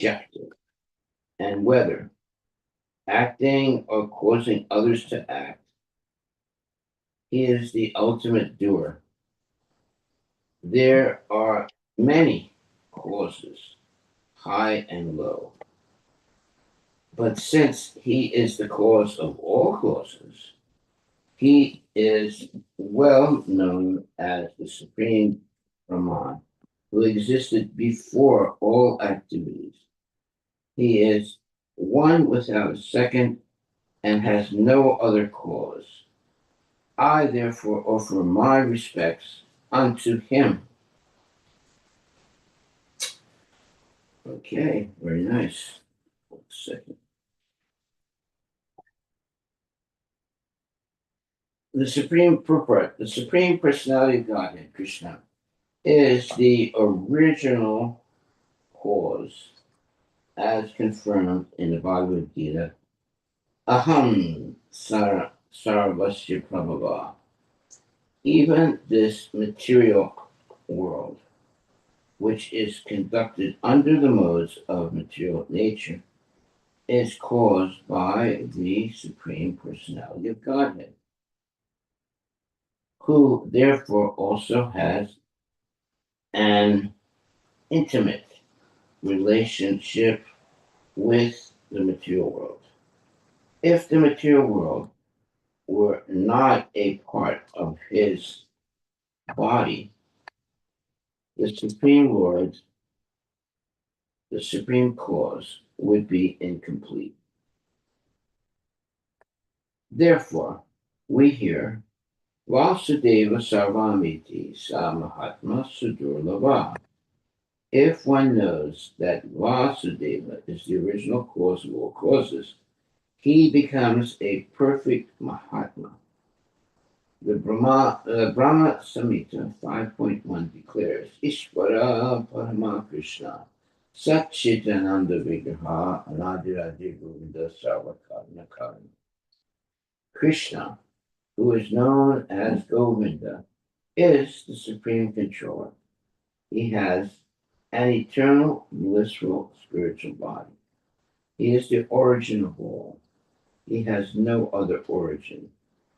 objective, and whether acting or causing others to act, he is the ultimate doer. There are many causes, high and low, but since he is the cause of all causes, he is well known as the Supreme Brahman, who existed before all activities. He is one without a second and has no other cause. I therefore offer my respects unto him. Okay, very nice. 1 second. The Supreme Purport, the Supreme Personality of Godhead, Krishna, is the original cause as confirmed in the Bhagavad Gita. Aham sarvasya prabhava. Even this material world, which is conducted under the modes of material nature, is caused by the Supreme Personality of Godhead, who therefore also has an intimate relationship with the material world. If the material world were not a part of his body, the Supreme Lord, the Supreme Cause, would be incomplete. Therefore, we hear Vasudeva Sarvamiti Sa Mahatma Sudurlava. If one knows that Vasudeva is the original cause of all causes, he becomes a perfect Mahatma. The Brahma Samhita 5.1 declares Ishvara Parama Krishna Satchitananda Vigraha Anadiradi Govinda Sarvakarna Karana. Krishna, who is known as Govinda, is the supreme controller. He has an eternal, blissful spiritual body. He is the origin of all. He has no other origin,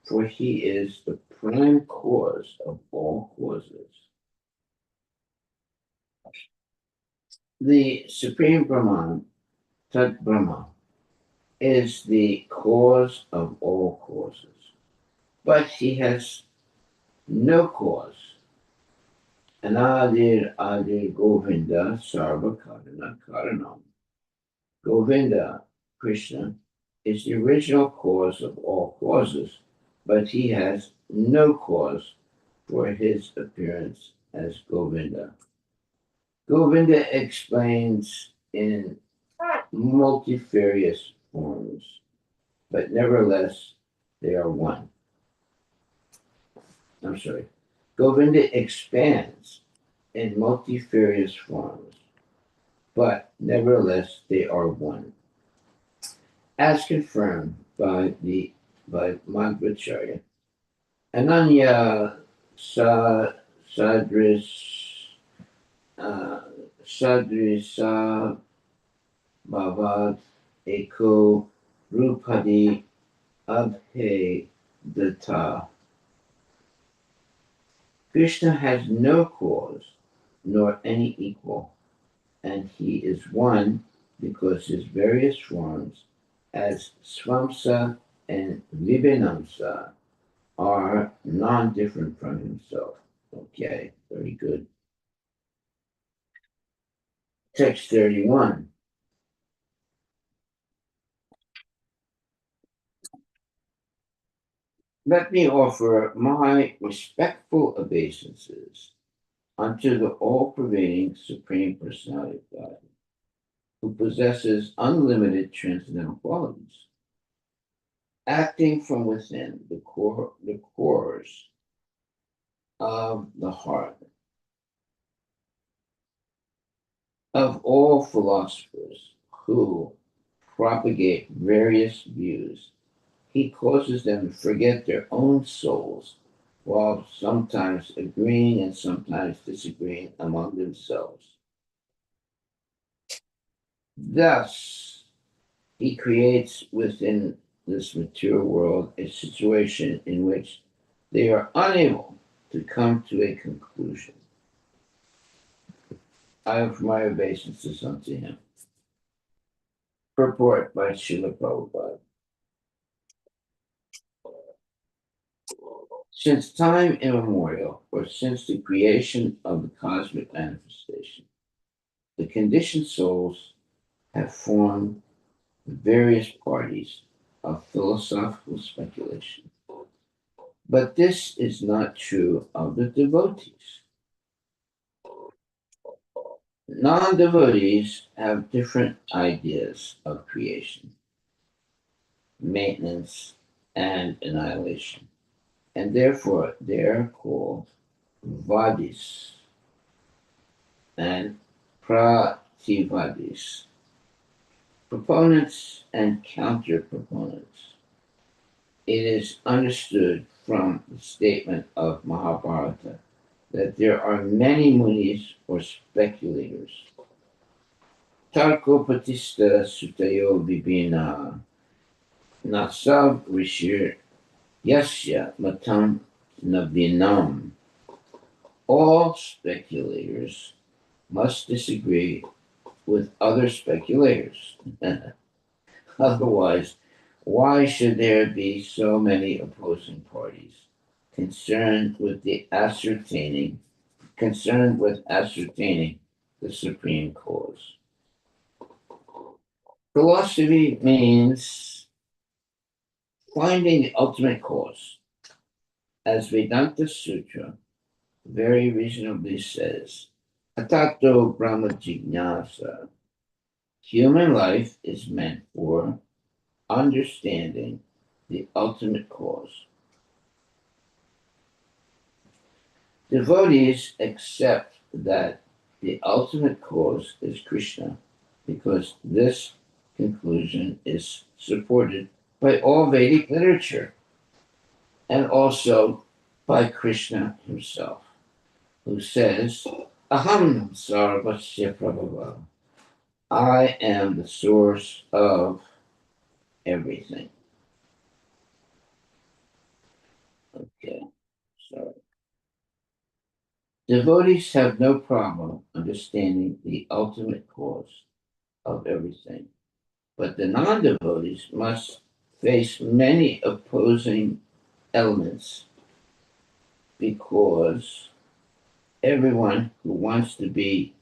for he is the prime cause of all causes. The Supreme Brahman, Tat Brahma, is the cause of all causes, but he has no cause. Anadir Adir Govinda Sarva Karana Karanam. Govinda, Krishna, is the original cause of all causes, but he has no cause for his appearance as Govinda. Govinda explains in multifarious forms, but nevertheless they are one. I'm sorry. Govinda expands in multifarious forms, but nevertheless they are one. As confirmed by Madhvacharya, Ananya Sadris Sadrisa Bhavad Eko Rupadi Abhe Data. Krishna has no cause nor any equal, and he is one because his various forms as Swamsa and Vibhinamsa are non-different from himself. Okay, very good. Text 31. Let me offer my respectful obeisances unto the all-pervading Supreme Personality of God, who possesses unlimited transcendental qualities, acting from within the cores of the heart of all philosophers who propagate various views. He causes them to forget their own souls, while sometimes agreeing and sometimes disagreeing among themselves. Thus, he creates within this material world a situation in which they are unable to come to a conclusion. I have my obeisances unto him. Purport by Srila Prabhupada. Since time immemorial, or since the creation of the cosmic manifestation, the conditioned souls have formed various parties of philosophical speculation. But this is not true of the devotees. Non devotees have different ideas of creation, maintenance, and annihilation, and therefore they are called vadis and prativadis, proponents and counter proponents. It is understood from the statement of Mahabharata that there are many munis or speculators. Tarkopatista sutayo vibhina nasav rishir yasya matam nabinam. All speculators must disagree with other speculators. Otherwise, why should there be so many opposing parties concerned with ascertaining the supreme cause? Philosophy means finding the ultimate cause. As Vedanta Sutra very reasonably says, Atato Brahma Jignasa, human life is meant for understanding the ultimate cause. Devotees accept that the ultimate cause is Krishna because this conclusion is supported by all Vedic literature and also by Krishna himself, who says, Aham sarvasya prabhava. I am the source of everything. Okay, sorry. Devotees have no problem understanding the ultimate cause of everything, but the non-devotees must face many opposing elements because everyone who wants to be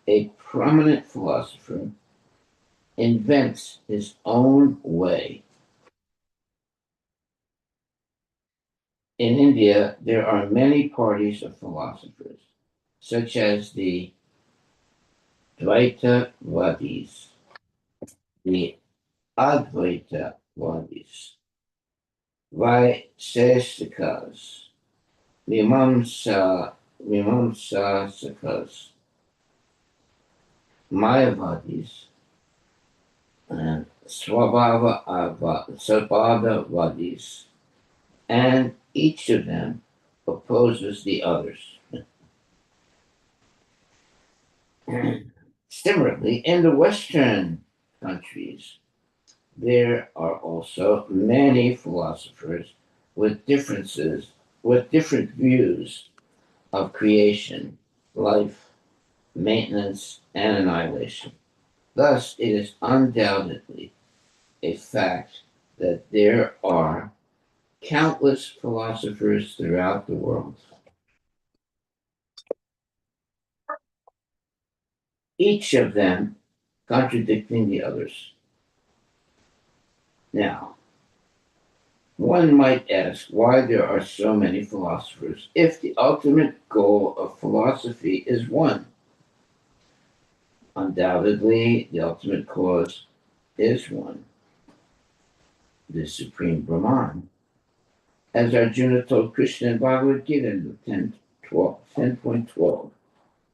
a prominent philosopher invents his own way. In India, there are many parties of philosophers, such as the Dvaitavadis, the Advaitavadis, Vaisesikas, Mimamsasakas, Mayavadis, and Svabhavavadis, and each of them opposes the others. Similarly, in the Western countries, there are also many philosophers with different views of creation, life, maintenance, and annihilation. Thus, it is undoubtedly a fact that there are countless philosophers throughout the world, each of them contradicting the others. Now, one might ask why there are so many philosophers if the ultimate goal of philosophy is one. Undoubtedly, the ultimate cause is one, the Supreme Brahman. As Arjuna told Krishna in Bhagavad Gita in 10.12,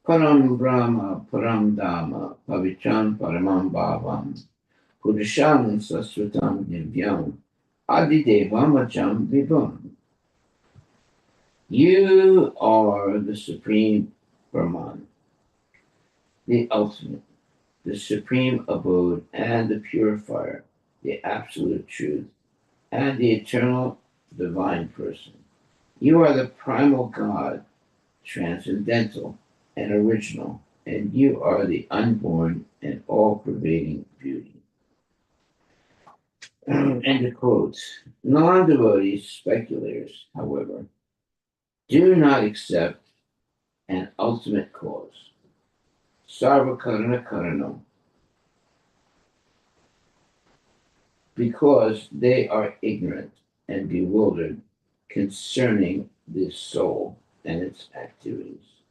Param Brahma, Param Dhamma, Pavitram Paramam Bhavam, Purusham Sasvatam Divyam, Adidevam Ajam Vibham. You are the Supreme Brahman, the ultimate, the supreme abode and the purifier, the absolute truth, and the eternal divine person. You are the primal God, transcendental and original, and you are the unborn and all pervading beauty. End of quote. Non devotees, speculators, however, do not accept an ultimate cause. Sarvakarana Karanam, because they are ignorant and bewildered concerning the soul and its activities.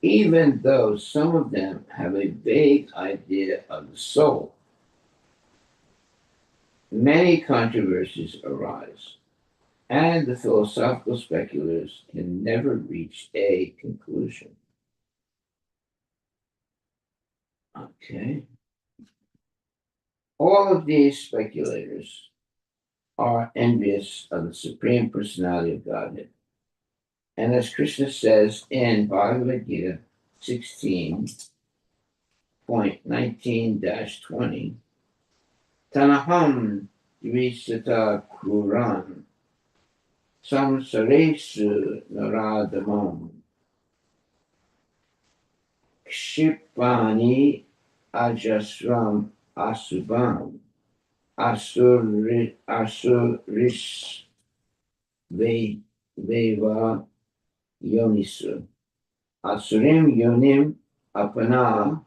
Even though some of them have a vague idea of the soul, many controversies arise, and the philosophical speculators can never reach a conclusion. Okay. All of these speculators are envious of the Supreme Personality of Godhead. And as Krishna says in Bhagavad Gita 16.19-20, Tanaham Dvisata Kuran Samsaresu Naradamam Kshipani Ajasram Asubam Asuris Veva Yonisu Asurim Yonim Apana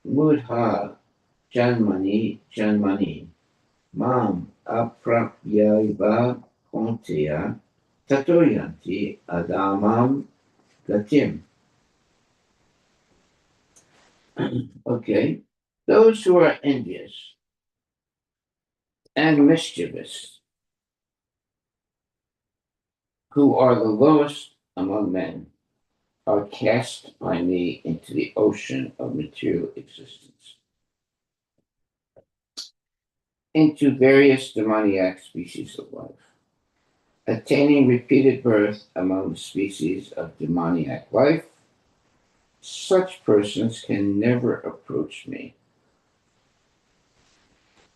Mudha Janmani Mam Aprapyaiva Konteya Tatoyanti Adamam Gatim. Okay. Those who are envious and mischievous, who are the lowest among men, are cast by me into the ocean of material existence, into various demoniac species of life, attaining repeated birth among the species of demoniac life. Such persons can never approach me.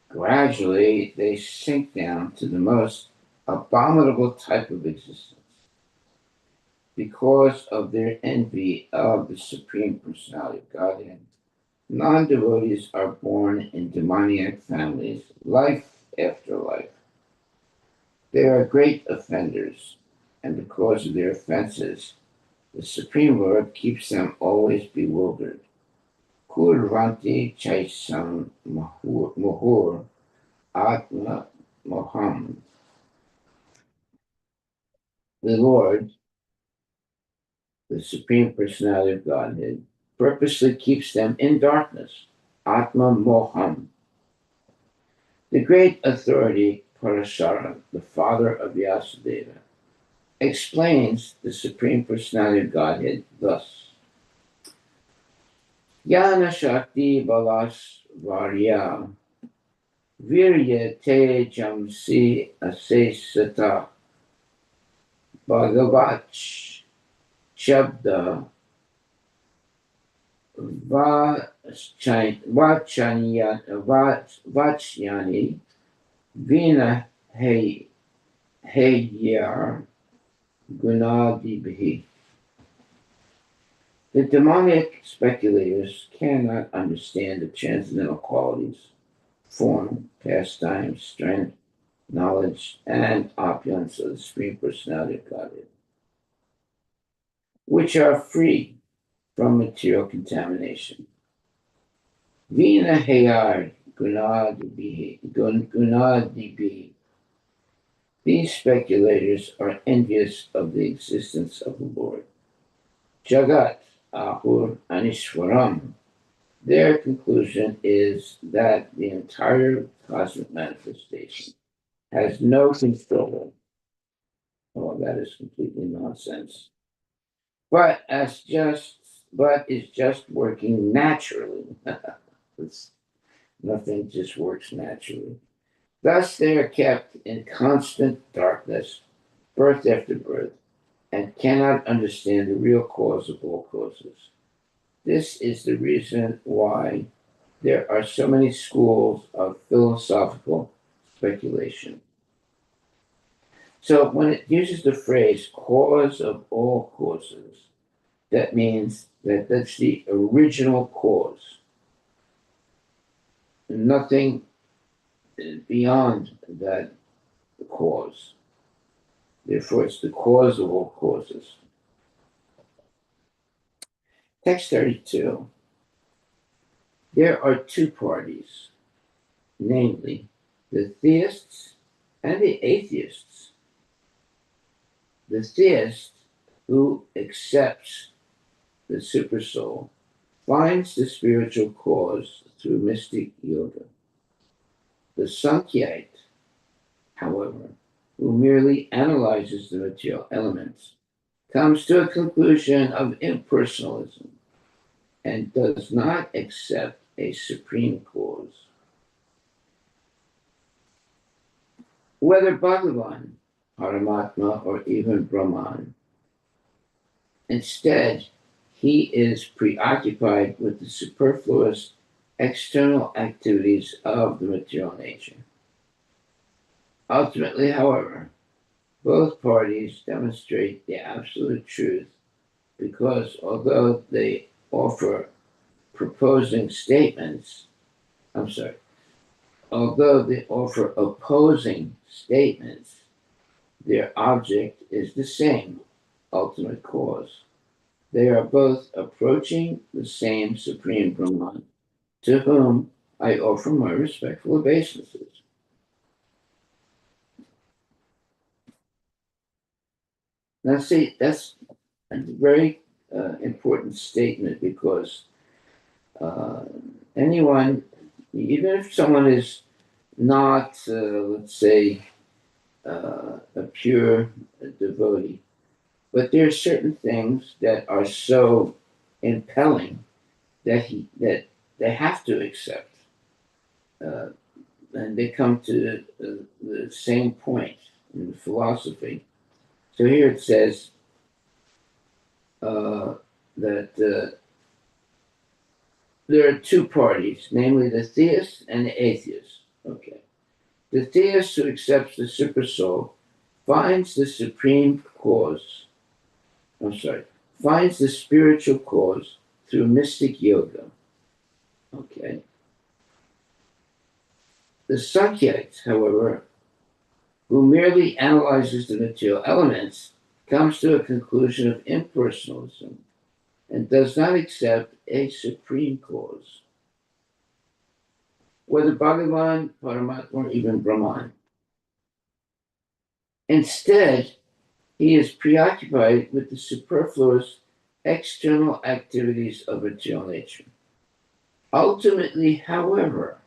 Gradually, they sink down to the most abominable type of existence because of their envy of the Supreme Personality of Godhead. Non devotees are born in demoniac families, life after life. They are great offenders, and because of their offenses, the Supreme Lord keeps them always bewildered. Kurvanti chaisam muhur atma moham. The Lord, the Supreme Personality of Godhead, purposely keeps them in darkness. Atma moham. The great authority, Parashara, the father of Vyasadeva, explains the Supreme Personality of Godhead thus. Yana Shakti Balas Varya Virya Te Jamsi Asesata Bhagavach Shabda Vachyani Vina Heyar Gunadibhi. The demonic speculators cannot understand the transcendental qualities, form, pastime, strength, knowledge, and opulence of the Supreme Personality of Godhead, which are free from material contamination. Vina Hayar Gunadibi. These speculators are envious of the existence of the Lord. Jagat Ahur Anishwaram. Their conclusion is that the entire cosmic manifestation has no control. Oh, that is completely nonsense. But is just working naturally. Nothing just works naturally. Thus they are kept in constant darkness, birth after birth, and cannot understand the real cause of all causes. This is the reason why there are so many schools of philosophical speculation. So when it uses the phrase cause of all causes, that means that that's the original cause. Nothing beyond that cause. Therefore, it's the cause of all causes. Text 32. There are two parties, namely the theists and the atheists. The theist, who accepts the supersoul, finds the spiritual cause through mystic yoga. The Sankhyaite, however, who merely analyzes the material elements, comes to a conclusion of impersonalism and does not accept a supreme cause. Whether Bhagavan, Paramatma, or even Brahman, instead, he is preoccupied with the superfluous external activities of the material nature. Ultimately, however, both parties demonstrate the absolute truth because although they offer proposing statements, I'm sorry, although they offer opposing statements, their object is the same ultimate cause. They are both approaching the same Supreme Brahman, to whom I offer my respectful obeisances. Now, see, that's a very important statement because uh, anyone, even if someone is not, let's say, a pure devotee, but there are certain things that are so impelling that they have to accept, uh, and they come to the same point in philosophy. So here it says uh, that there are two parties, namely the theist and the atheist. Okay, the theist who accepts the supersoul finds the supreme cause. I'm sorry, finds the spiritual cause through mystic yoga. Okay. The Sankhyates, however, who merely analyzes the material elements, comes to a conclusion of impersonalism and does not accept a supreme cause, whether Bhagavan, Paramatma, or even Brahman. Instead, he is preoccupied with the superfluous external activities of material nature. Ultimately, however,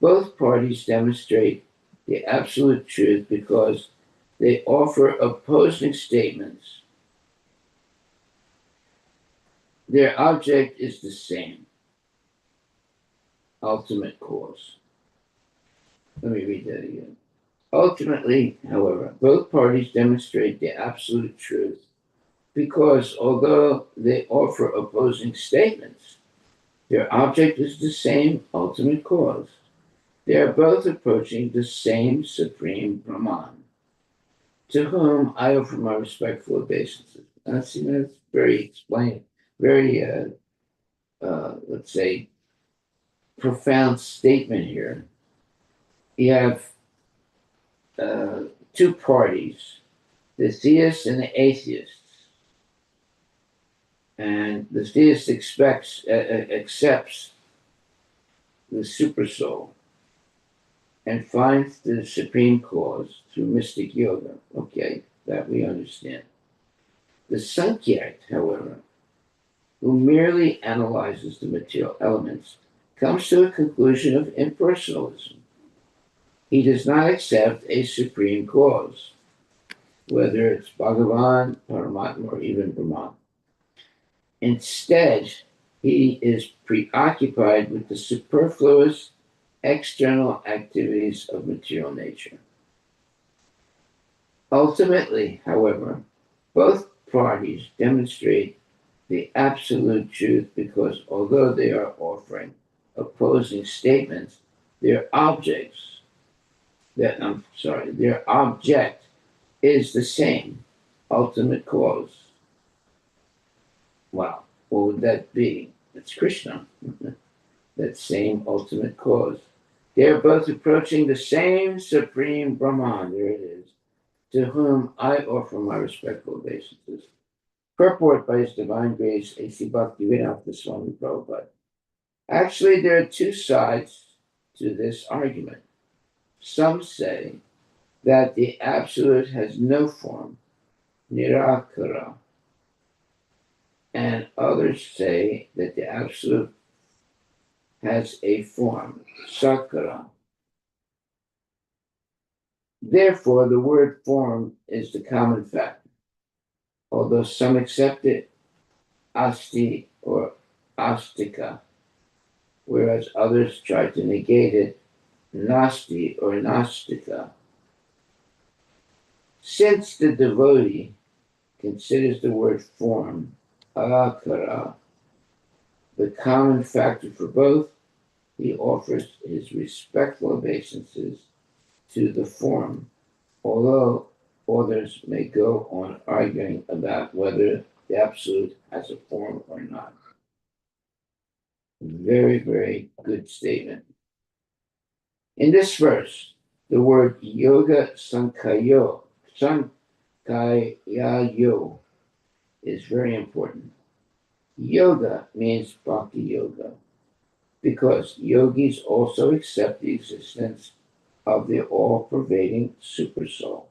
both parties demonstrate the absolute truth because they offer opposing statements. Their object is the same ultimate cause. Let me read that again. Ultimately, however, both parties demonstrate the absolute truth because although they offer opposing statements, their object is the same ultimate cause. They are both approaching the same supreme Brahman, to whom I offer my respectful obeisances. That's very explained, very let's say profound statement here. You have uh, two parties, the theists and the atheists. And the theist accepts the supersoul and finds the supreme cause through mystic yoga. Okay, that we understand. The Sankhyaite, however, who merely analyzes the material elements, comes to a conclusion of impersonalism. He does not accept a supreme cause, whether it's Bhagavan, Paramatma, or even Brahman. Instead, he is preoccupied with the superfluous external activities of material nature. Ultimately, however, both parties demonstrate the absolute truth because although they are offering opposing statements, their objects their object is the same, ultimate cause. Wow, what would that be? It's Krishna, that same ultimate cause. They are both approaching the same supreme Brahman, there it is, to whom I offer my respectful obeisances. Purport by His Divine Grace, A.C. Bhaktivedanta Swami Prabhupada. Actually, there are two sides to this argument. Some say that the Absolute has no form, nirakara, and others say that the Absolute has a form, sakara. Therefore, the word form is the common factor, although some accept it, asti or astika, whereas others try to negate it, nasti or nastika. Since the devotee considers the word form, akara, the common factor for both, he offers his respectful obeisances to the form, although others may go on arguing about whether the Absolute has a form or not. Very, very good statement. In this verse, the word yoga sankayo, sankayayo, is very important. Yoga means bhakti yoga because yogis also accept the existence of the all-pervading supersoul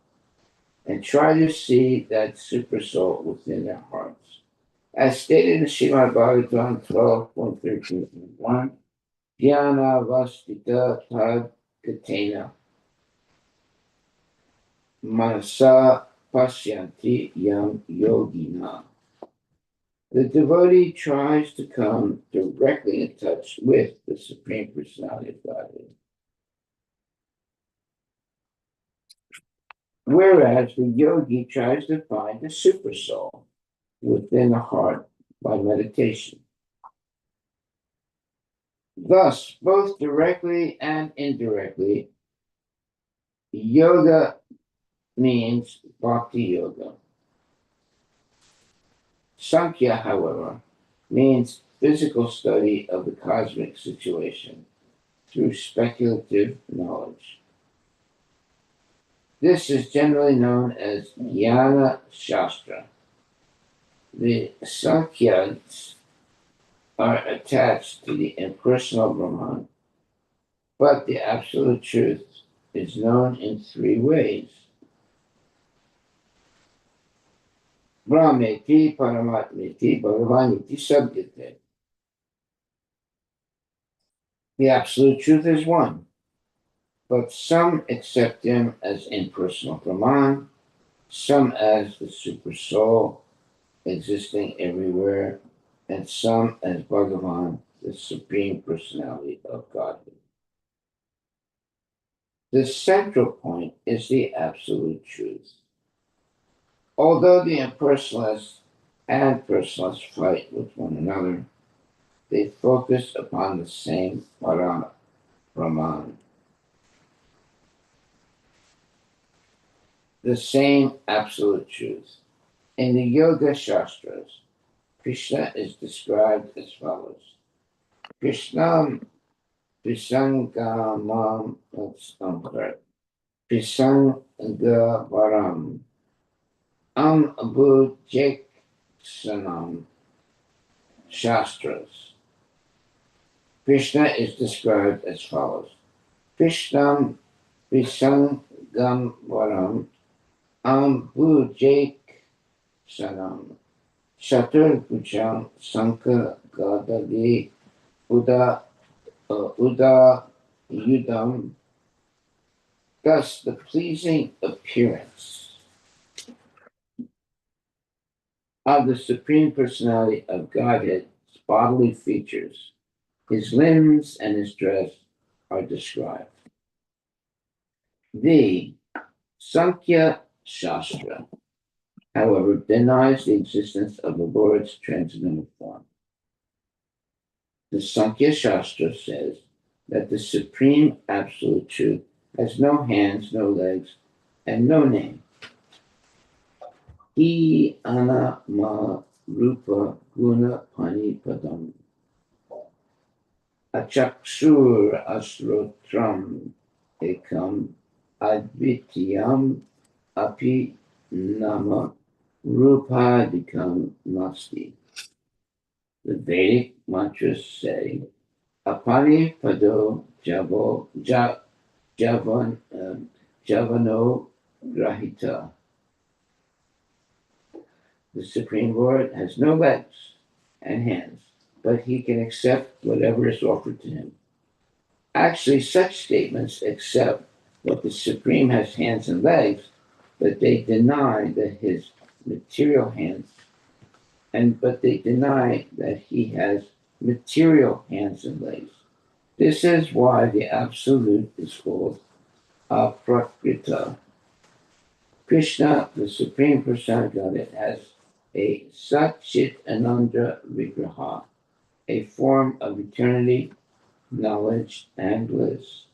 and try to see that supersoul within their hearts. As stated in Srimad Bhagavatam 12.13.1, Dhyana Vastita Tad Katena Manasa Pasyanti Yam Yogina. The devotee tries to come directly in touch with the Supreme Personality of Godhead, whereas the yogi tries to find the supersoul within the heart by meditation. Thus, both directly and indirectly, yoga means bhakti yoga. Sankhya, however, means physical study of the cosmic situation through speculative knowledge. This is generally known as Jnana Shastra. The Sankhyas are attached to the impersonal Brahman, but the absolute truth is known in three ways. Brahmeti, Paramatmeti, Bhagavaniti, Sabdyate. The absolute truth is one, but some accept him as impersonal Brahman, some as the super soul existing everywhere, and some as Bhagavan, the Supreme Personality of Godhead. The central point is the absolute truth. Although the impersonalists and personalists fight with one another, they focus upon the same Param Brahman, the same absolute truth. In the Yoga Shastras, Krishna is described as follows. Krishnam Pisangamam Pisangavaram Abhujeksanam Shastras. Krishna is described as follows. Krishnam Pisangavaram Ambujeksanam Chaturpucham Sankha Gadadi Uda Yudam. Thus, the pleasing appearance of the Supreme Personality of Godhead's bodily features, his limbs and his dress are described. The Sankhya Shastra however, denies the existence of the Lord's transcendental form. The Sankhya Shastra says that the supreme absolute truth has no hands, no legs, and no name. He anama rupa guna pani padam achakshur asrotram ekam advitiyam api nama rupadikam nasti. The Vedic mantras say apani pado javan javano grahita. The Supreme Lord has no legs and hands, but he can accept whatever is offered to him. Actually, such statements accept that the Supreme has hands and legs, but they deny that his material hands but they deny that he has material hands and legs. This is why the Absolute is called Aprakrita. Krishna, the Supreme Personality of Godhead, has a Satchit Ananda Vigraha, a form of eternity, knowledge, and bliss,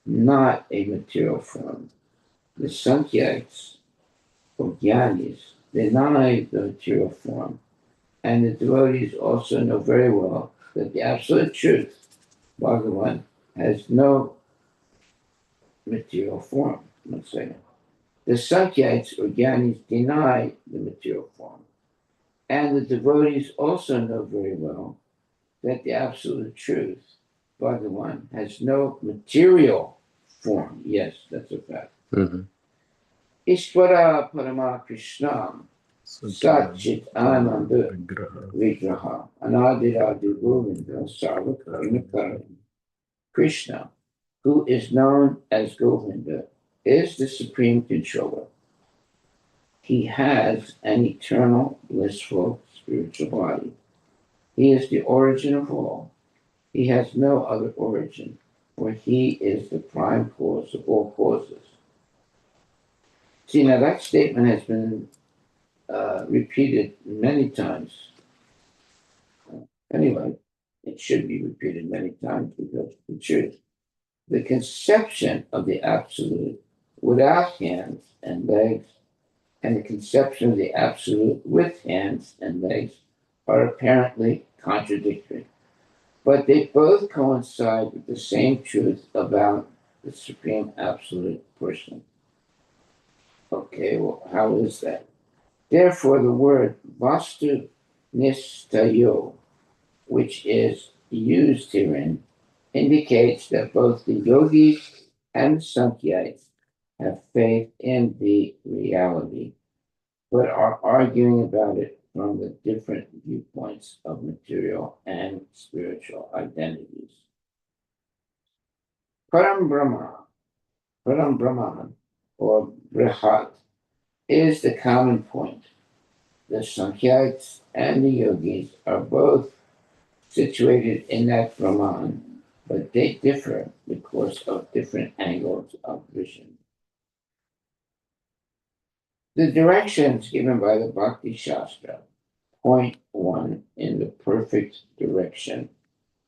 not a material form. The Sankhyas, or Jnanis, deny the material form, and the devotees also know very well that the Absolute Truth, Bhagavan, has no material form. One second. The Sankhyas, or Jnanis, deny the material form. And the devotees also know very well that the Absolute Truth, Bhagavan, has no material form. Yes, that's a fact. Mhm. Ishvara Parama Krishna Satchit Ananda Vigraha. Vigraha Anadiradi Govinda Sarvakarinakara. Krishna, who is known as Govinda, is the supreme controller. He has an eternal, blissful spiritual body. He is the origin of all. He has no other origin, for he is the prime cause of all causes. See, now that statement has been repeated many times. Anyway, it should be repeated many times because it's the truth. The conception of the Absolute without hands and legs and the conception of the Absolute with hands and legs are apparently contradictory. But they both coincide with the same truth about the Supreme Absolute Person. Okay, well, how is that? Therefore, the word Vastu Nistayo, which is used herein, indicates that both the yogis and the Sankhyas have faith in the reality, but are arguing about it from the different viewpoints of material and spiritual identities. Param Brahman, or Brihat, is the common point. The Sankhyas and the yogis are both situated in that Brahman, but they differ because of different angles of vision. The directions given by the Bhakti Shastra point one in the perfect direction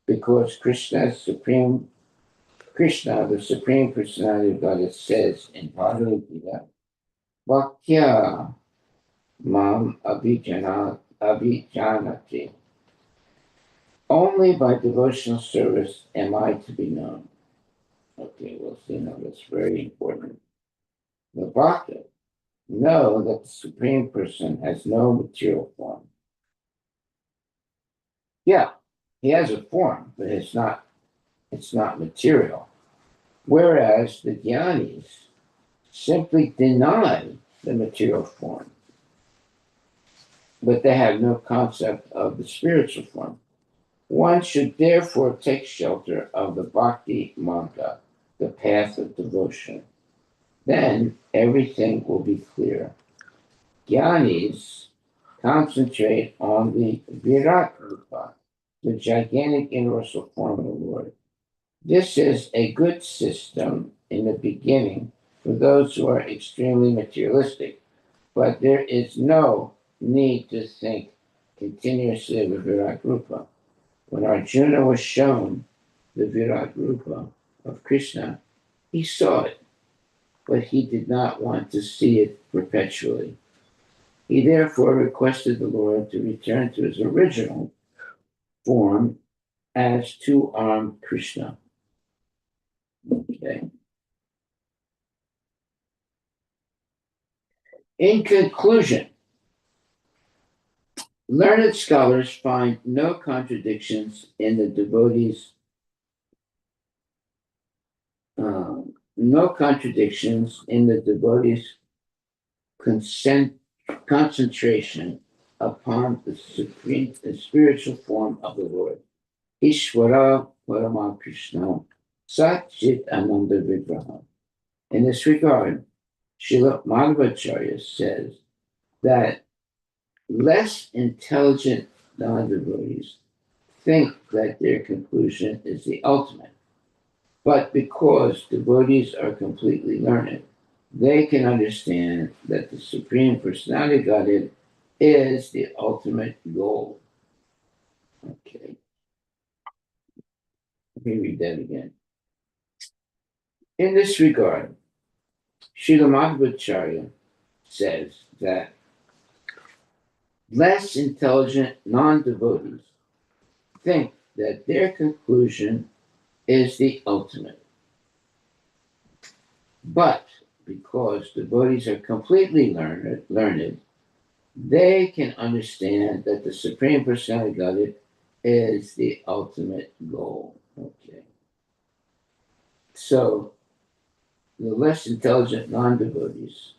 because Krishna, the Supreme Personality of God, it says in Bhagavad Gita, Bhaktya Mam Abhijanati. Only by devotional service am I to be known. Okay, well, see, now that's very important. The Bhakta know that the Supreme Person has no material form. Yeah, he has a form, but it's not material. Whereas the Jnanis simply deny the material form, but they have no concept of the spiritual form. One should therefore take shelter of the Bhakti Marga, the path of devotion. Then everything will be clear. Jnanis concentrate on the Virat Rupa, the gigantic universal form of the Lord. This is a good system in the beginning for those who are extremely materialistic, But there is no need to think continuously of Virat Rupa. When Arjuna was shown the Virat Rupa of Krishna, he saw it, but he did not want to see it perpetually. He therefore requested the Lord to return to his original form as two-armed Krishna. Okay. In conclusion, learned scholars find no contradictions in the devotees' no contradictions in the devotees' concentration upon the spiritual form of the Lord. Ishvara Paramakrishna Sat Chit Ananda Vigraha. In this regard, Srila Madhvacharya says that less intelligent non-devotees think that their conclusion is the ultimate. But because devotees are completely learned, they can understand that the Supreme Personality of Godhead is the ultimate goal. Okay, let me read that again. In this regard, Srila Madhvacharya says that less intelligent non-devotees think that their conclusion is the ultimate. But because devotees are completely learned, they can understand that the Supreme Personality of Godhead is the ultimate goal. Okay. So the less intelligent non-devotees,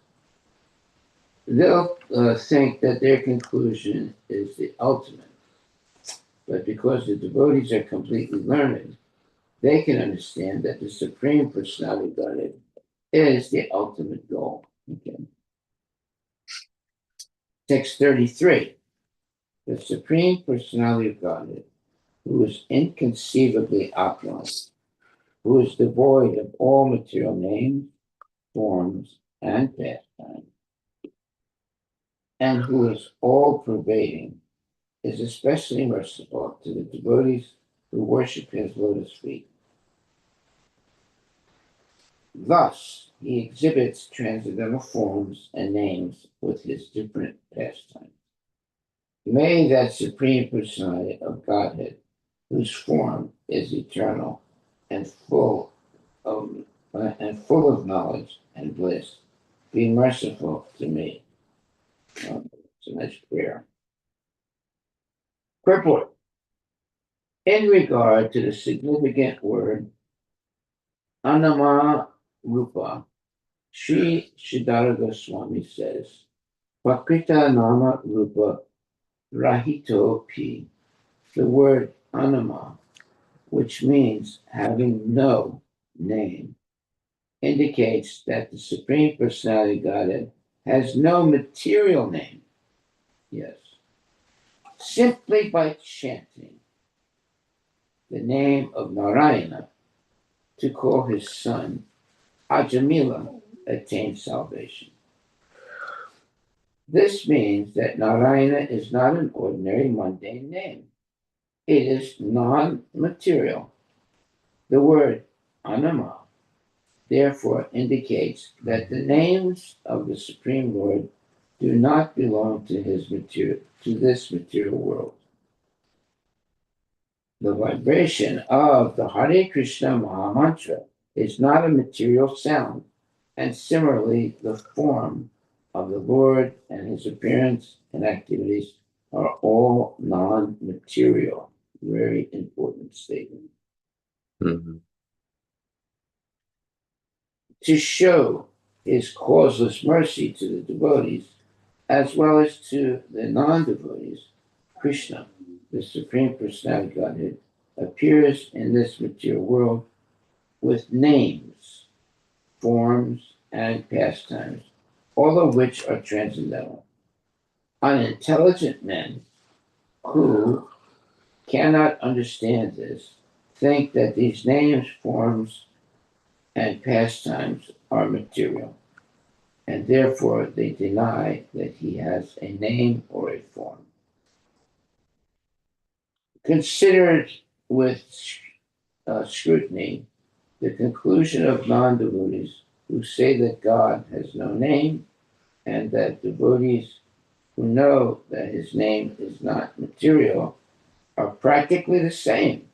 they'll think that their conclusion is the ultimate. But because the devotees are completely learned, they can understand that the Supreme Personality of Godhead is the ultimate goal. Okay. Text 33. The Supreme Personality of Godhead, who is inconceivably opulent, who is devoid of all material names, forms, and pastimes, and who is all pervading, is especially merciful to the devotees who worship his lotus feet. Thus, he exhibits transcendental forms and names with his different pastimes. May that Supreme Personality of Godhead, whose form is eternal and full of knowledge and bliss, be merciful to me. It's a nice prayer. Purport. In regard to the significant word Anama Rupa, Sri Siddhartha Goswami says, Prakrita Nama Rupa Rahito Pi. The word Anama, which means having no name, indicates that the Supreme Personality of Godhead has no material name. Yes. Simply by chanting the name of Narayana to call his son Ajamila attains salvation. This means that Narayana is not an ordinary mundane name. It is non-material. The word Anama therefore indicates that the names of the Supreme Lord do not belong to this material world. The vibration of the Hare Krishna Maha Mantra is not a material sound, and similarly, the form of the Lord and his appearance and activities are all non-material. Very important statement. Mm-hmm. To show his causeless mercy to the devotees, as well as to the non-devotees, Krishna, the Supreme Personality of Godhead, appears in this material world with names, forms, and pastimes, all of which are transcendental. Unintelligent men who cannot understand this think that these names, forms, and pastimes are material. and therefore they deny that he has a name or a form. Considered with scrutiny, the conclusion of non devotees who say that God has no name and that devotees who know that his name is not material are practically the same.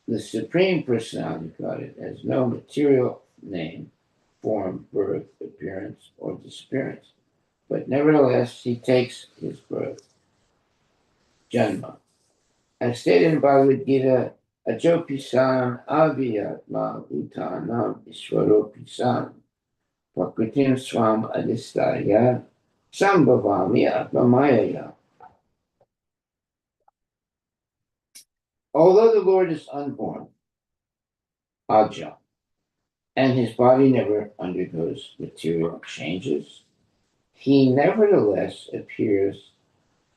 The Supreme Personality of Godhead has no material name, form, birth, appearance, or disappearance, but nevertheless he takes his birth, Janma. As stated in Bhagavad Gita, Ajopisan Aviyatma Utanam Ishwaropisan Prakritim Swam Adistaya Sambhavami Atmamayaya. Although the Lord is unborn, Aja, and his body never undergoes material changes, he nevertheless appears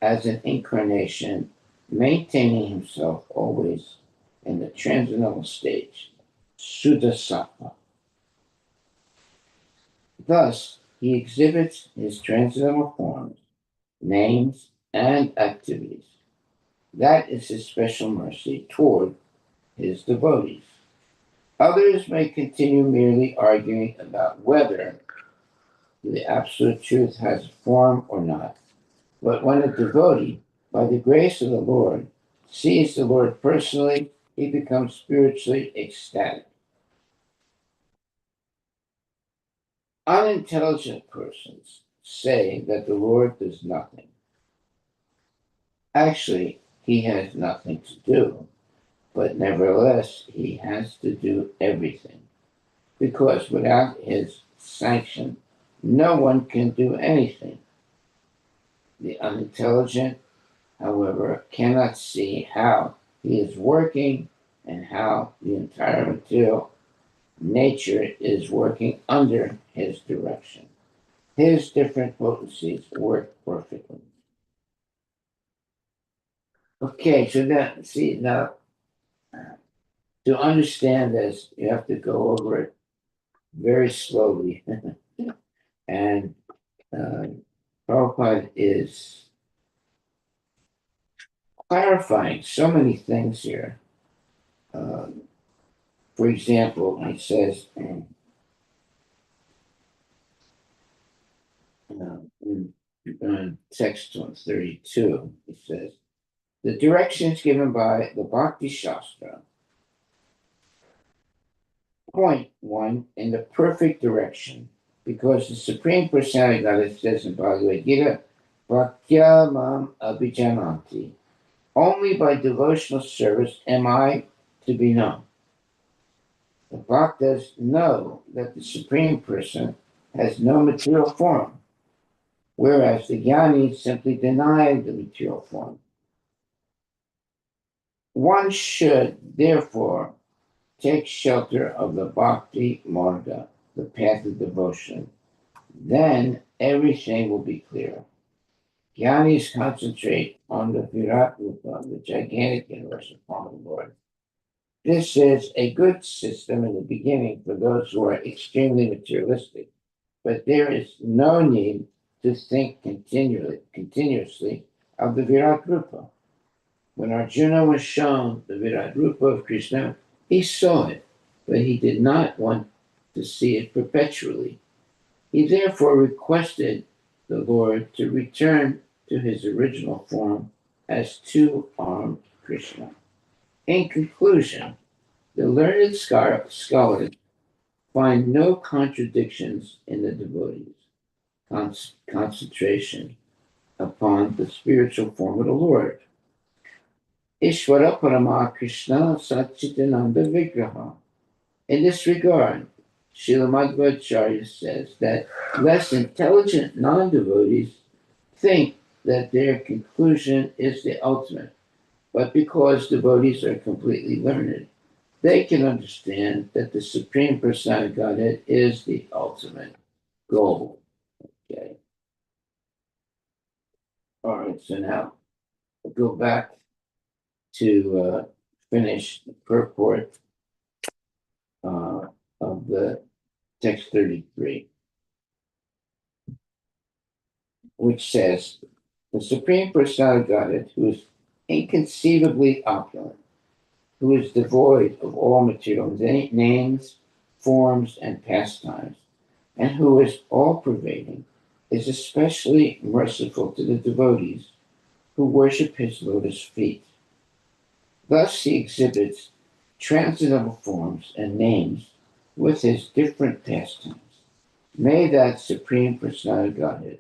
as an incarnation, maintaining himself always in the transcendental stage, Sudasattva. Thus, he exhibits his transcendental forms, names, and activities. That is his special mercy toward his devotees. Others may continue merely arguing about whether the absolute truth has form or not. But when a devotee, by the grace of the Lord, sees the Lord personally, he becomes spiritually ecstatic. Unintelligent persons say that the Lord does nothing. Actually, he has nothing to do, but nevertheless, he has to do everything, because without his sanction, no one can do anything. The unintelligent, however, cannot see how he is working and how the entire material nature is working under his direction. His different potencies work perfectly. Okay, so that, see, now to understand this, you have to go over it very slowly. And Prabhupada is clarifying so many things here. For example, he says, in text 32, he says, the directions given by the Bhakti Shastra point one in the perfect direction, because the Supreme Personality of God says in Bhagavad Gita, Bhaktya mam abhijananti. Only by devotional service am I to be known. The Bhaktas know that the Supreme Person has no material form, whereas the Jnanis simply deny the material form. One should, therefore, take shelter of the Bhakti Marga, the path of devotion. Then everything will be clear. Jnanis concentrate on the Virat Rupa, the gigantic universal form of the Lord. This is a good system in the beginning for those who are extremely materialistic, but there is no need to think continuously of the Virat Rupa. When Arjuna was shown the Virat Rupa of Krishna, he saw it, but he did not want to see it perpetually. He therefore requested the Lord to return to his original form as two-armed Krishna. In conclusion, the learned scholars find no contradictions in the devotees' concentration upon the spiritual form of the Lord. Ishvara Parama Krishna Satchitananda Vigraha. In this regard, Srila Madhvacharya says that less intelligent non-devotees think that their conclusion is the ultimate, but because devotees are completely learned, they can understand that the Supreme Personality of Godhead is the ultimate goal. Okay. All right, so now we'll go back to finish the purport of the text 33, which says, the Supreme Personality of Godhead, who is inconceivably opulent, who is devoid of all material names, forms, and pastimes, and who is all-pervading, is especially merciful to the devotees who worship his lotus feet. Thus he exhibits transcendental forms and names with his different pastimes. May that Supreme Personality of Godhead,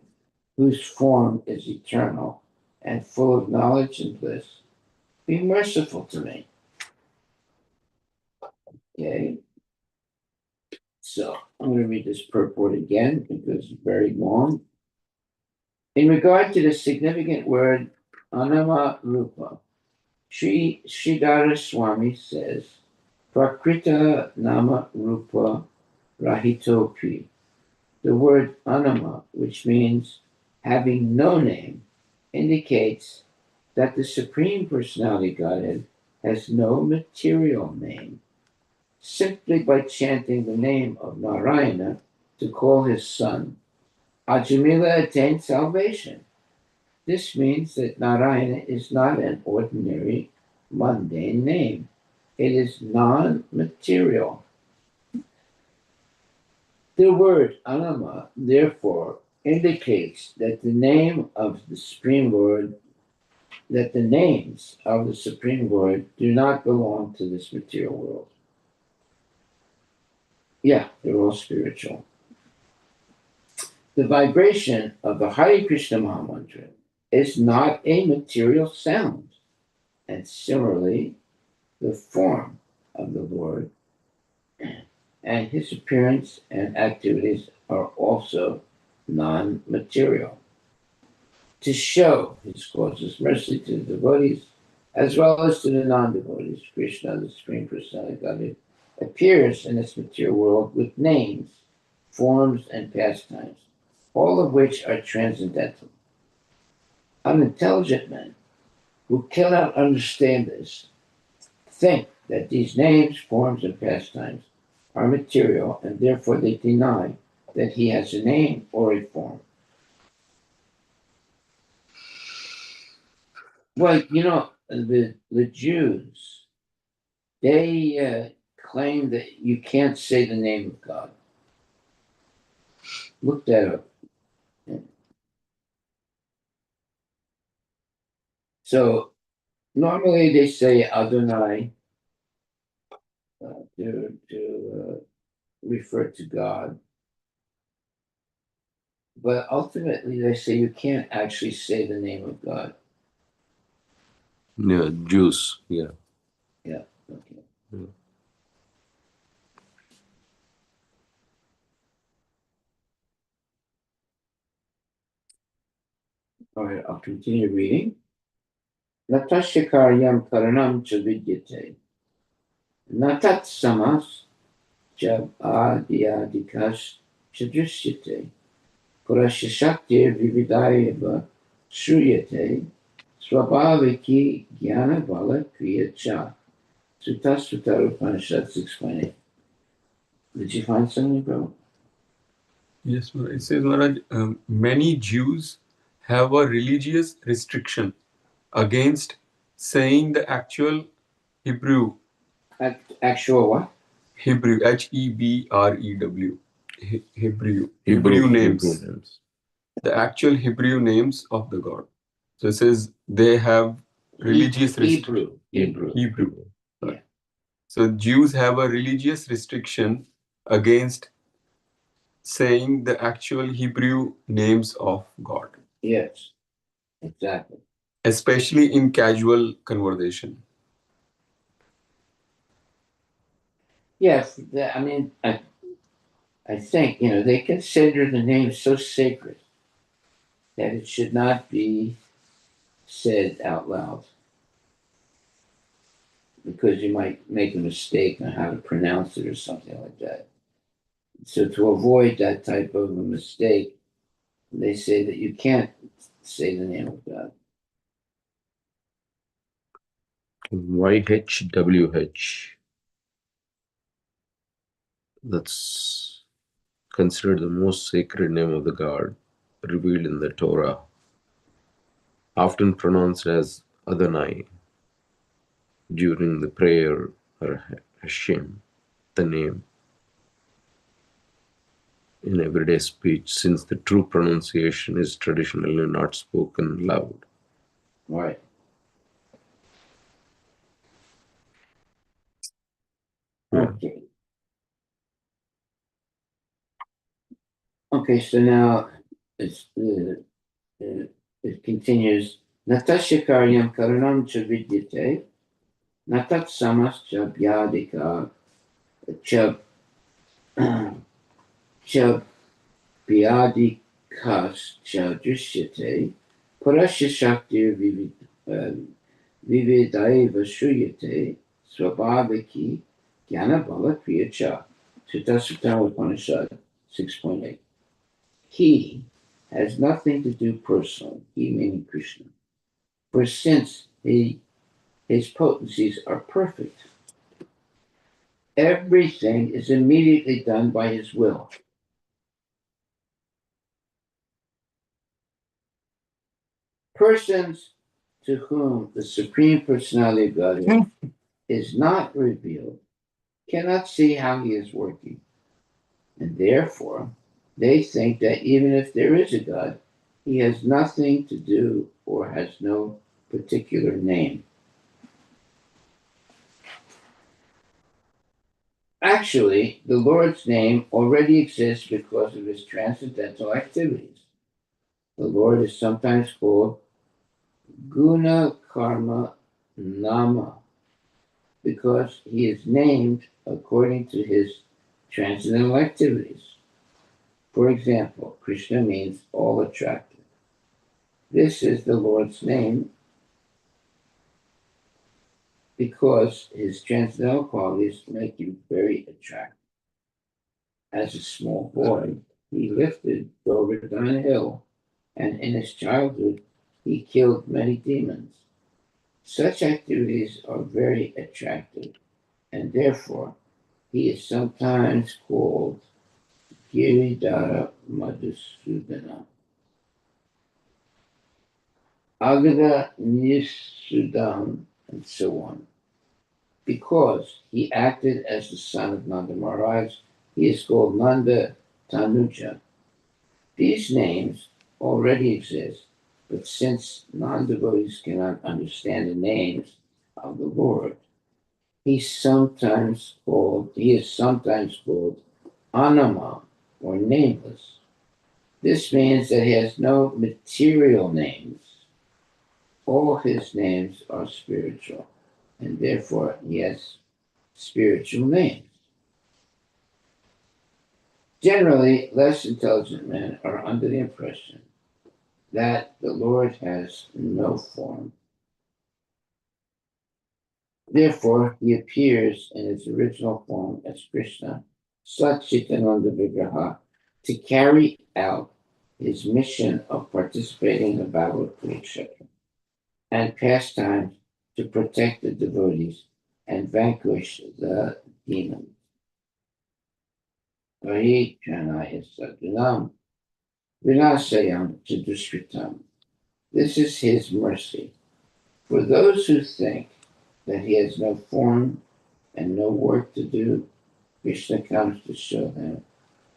whose form is eternal and full of knowledge and bliss, be merciful to me. Okay, so I'm going to read this purport again because it's very long. In regard to the significant word anama rupa, Sri Sridhara Swami says, Prakrita nama rupa rahitopi. The word anama, which means having no name, indicates that the Supreme Personality Godhead has no material name. Simply by chanting the name of Narayana to call his son, Ajamila attained salvation. This means that Narayana is not an ordinary, mundane name. It is non-material. The word Anama, therefore, indicates that the name of the Supreme Lord, that the names of the Supreme Lord do not belong to this material world. Yeah, they're all spiritual. The vibration of the Hare Krishna Mahamantra is not a material sound. And similarly, the form of the Lord and his appearance and activities are also non-material. To show his causeless mercy to the devotees, as well as to the non-devotees, Krishna, the Supreme Personality of Godhead, appears in this material world with names, forms, and pastimes, all of which are transcendental. Unintelligent men who cannot understand this think that these names, forms, and pastimes are material, and therefore they deny that he has a name or a form. Well, the Jews, they claim that you can't say the name of God. Look that up. So normally they say Adonai to refer to God, but ultimately they say you can't actually say the name of God. Yeah, Jews. Yeah. Yeah. Okay. Yeah. All right, I'll continue reading. Natashikaryam karanam cha vidyate. Natat samas jab adiyadikash chadrishyate. Purashashaktir vividayava shruyate. Swabhaviki jnana vala kriya cha. Sutta Sutta Upanishad 6.8. Did you find something, bro? Yes, Maharaj. It says, Maharaj, many Jews have a religious restriction against saying the actual Hebrew. Actual what? Hebrew, Hebrew. Hebrew names. The actual Hebrew names of the God. So it says they have religious restriction. Hebrew. Yeah. So Jews have a religious restriction against saying the actual Hebrew names of God. Yes, exactly. Especially in casual conversation. Yes, I think, they consider the name so sacred that it should not be said out loud because you might make a mistake on how to pronounce it or something like that. So to avoid that type of a mistake, they say that you can't say the name of God. YHWH. That's considered the most sacred name of the God revealed in the Torah, often pronounced as Adonai during the prayer or Hashem, the name in everyday speech, since the true pronunciation is traditionally not spoken loud. Right. Yeah. Okay. Okay, so now it continues. Natasha Karyam Karanam Chavidyate, Natat Samas Chabyadika Chab Chabyadikas Chadrishyate, Parasya Shakti Vividaiva Shuyate, Swabhaviki, Jnanabala Kriyacha. Sutta Upanishad 6.8. He has nothing to do personally, he meaning Krishna. For since his potencies are perfect, everything is immediately done by his will. Persons to whom the Supreme Personality of Godhead is not revealed cannot see how he is working, and therefore they think that even if there is a God, he has nothing to do or has no particular name. Actually, the Lord's name already exists because of his transcendental activities. The Lord is sometimes called Guna Karma Nama because he is named according to his transcendental activities. For example, Krishna means all attractive. This is the Lord's name because his transcendental qualities make him very attractive. As a small boy, he lifted Govardhan Hill, and in his childhood, he killed many demons. Such activities are very attractive, and therefore he is sometimes called Giridhara Madhusudana, Agada Nisudan, and so on. Because he acted as the son of Nanda Maharaj, he is called Nanda Tanuja. These names already exist, but since non-devotees cannot understand the names of the Lord, he is sometimes called Anama, or nameless. This means that he has no material names. All his names are spiritual, and therefore he has spiritual names. Generally, less intelligent men are under the impression that the Lord has no form. Therefore, he appears in his original form as Krishna, Satchitananda Vigraha, to carry out his mission of participating in the battle of Kurukshetra and pastimes to protect the devotees and vanquish the demons. Parichanaya Sadhunam Vinasayam Chadushritam. This is his mercy. For those who think that he has no form and no work to do, Krishna comes to show them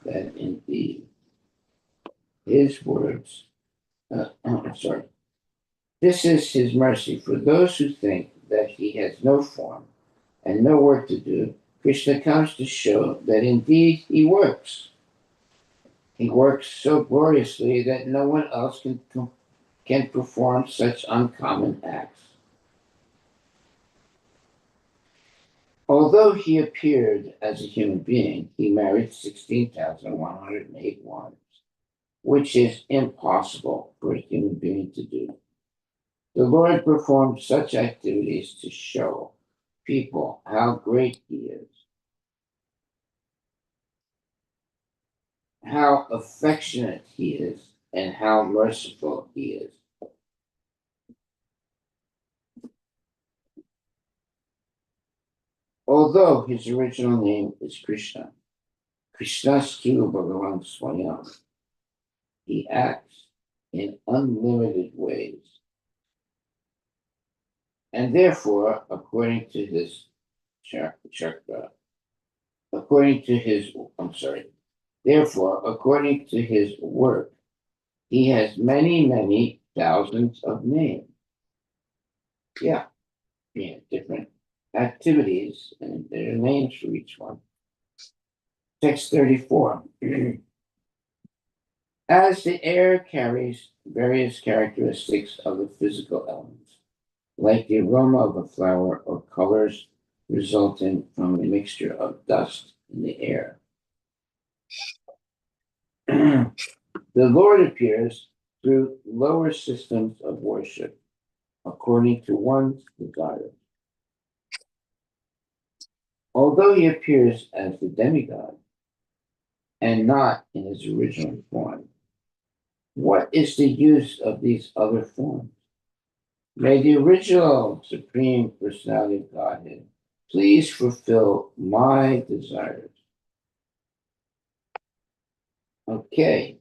that indeed his words, sorry, this is his mercy. For those who think that he has no form and no work to do, Krishna comes to show that indeed he works. He works so gloriously that no one else can perform such uncommon acts. Although he appeared as a human being, he married 16,108 wives, which is impossible for a human being to do. The Lord performed such activities to show people how great he is, how affectionate he is, and how merciful he is. Although his original name is Krishna, Krishnastu Bhagavan Swayam. He acts in unlimited ways. And therefore, according to his therefore, according to his work, he has many, many thousands of names. Yeah, different activities, and there are names for each one. Text 34. As the air carries various characteristics of the physical elements, like the aroma of a flower or colors resulting from a mixture of dust in the air. The Lord appears through lower systems of worship according to one's desires. Although he appears as the demigod and not in his original form, what is the use of these other forms? May the original Supreme Personality of Godhead please fulfill my desires. Okay.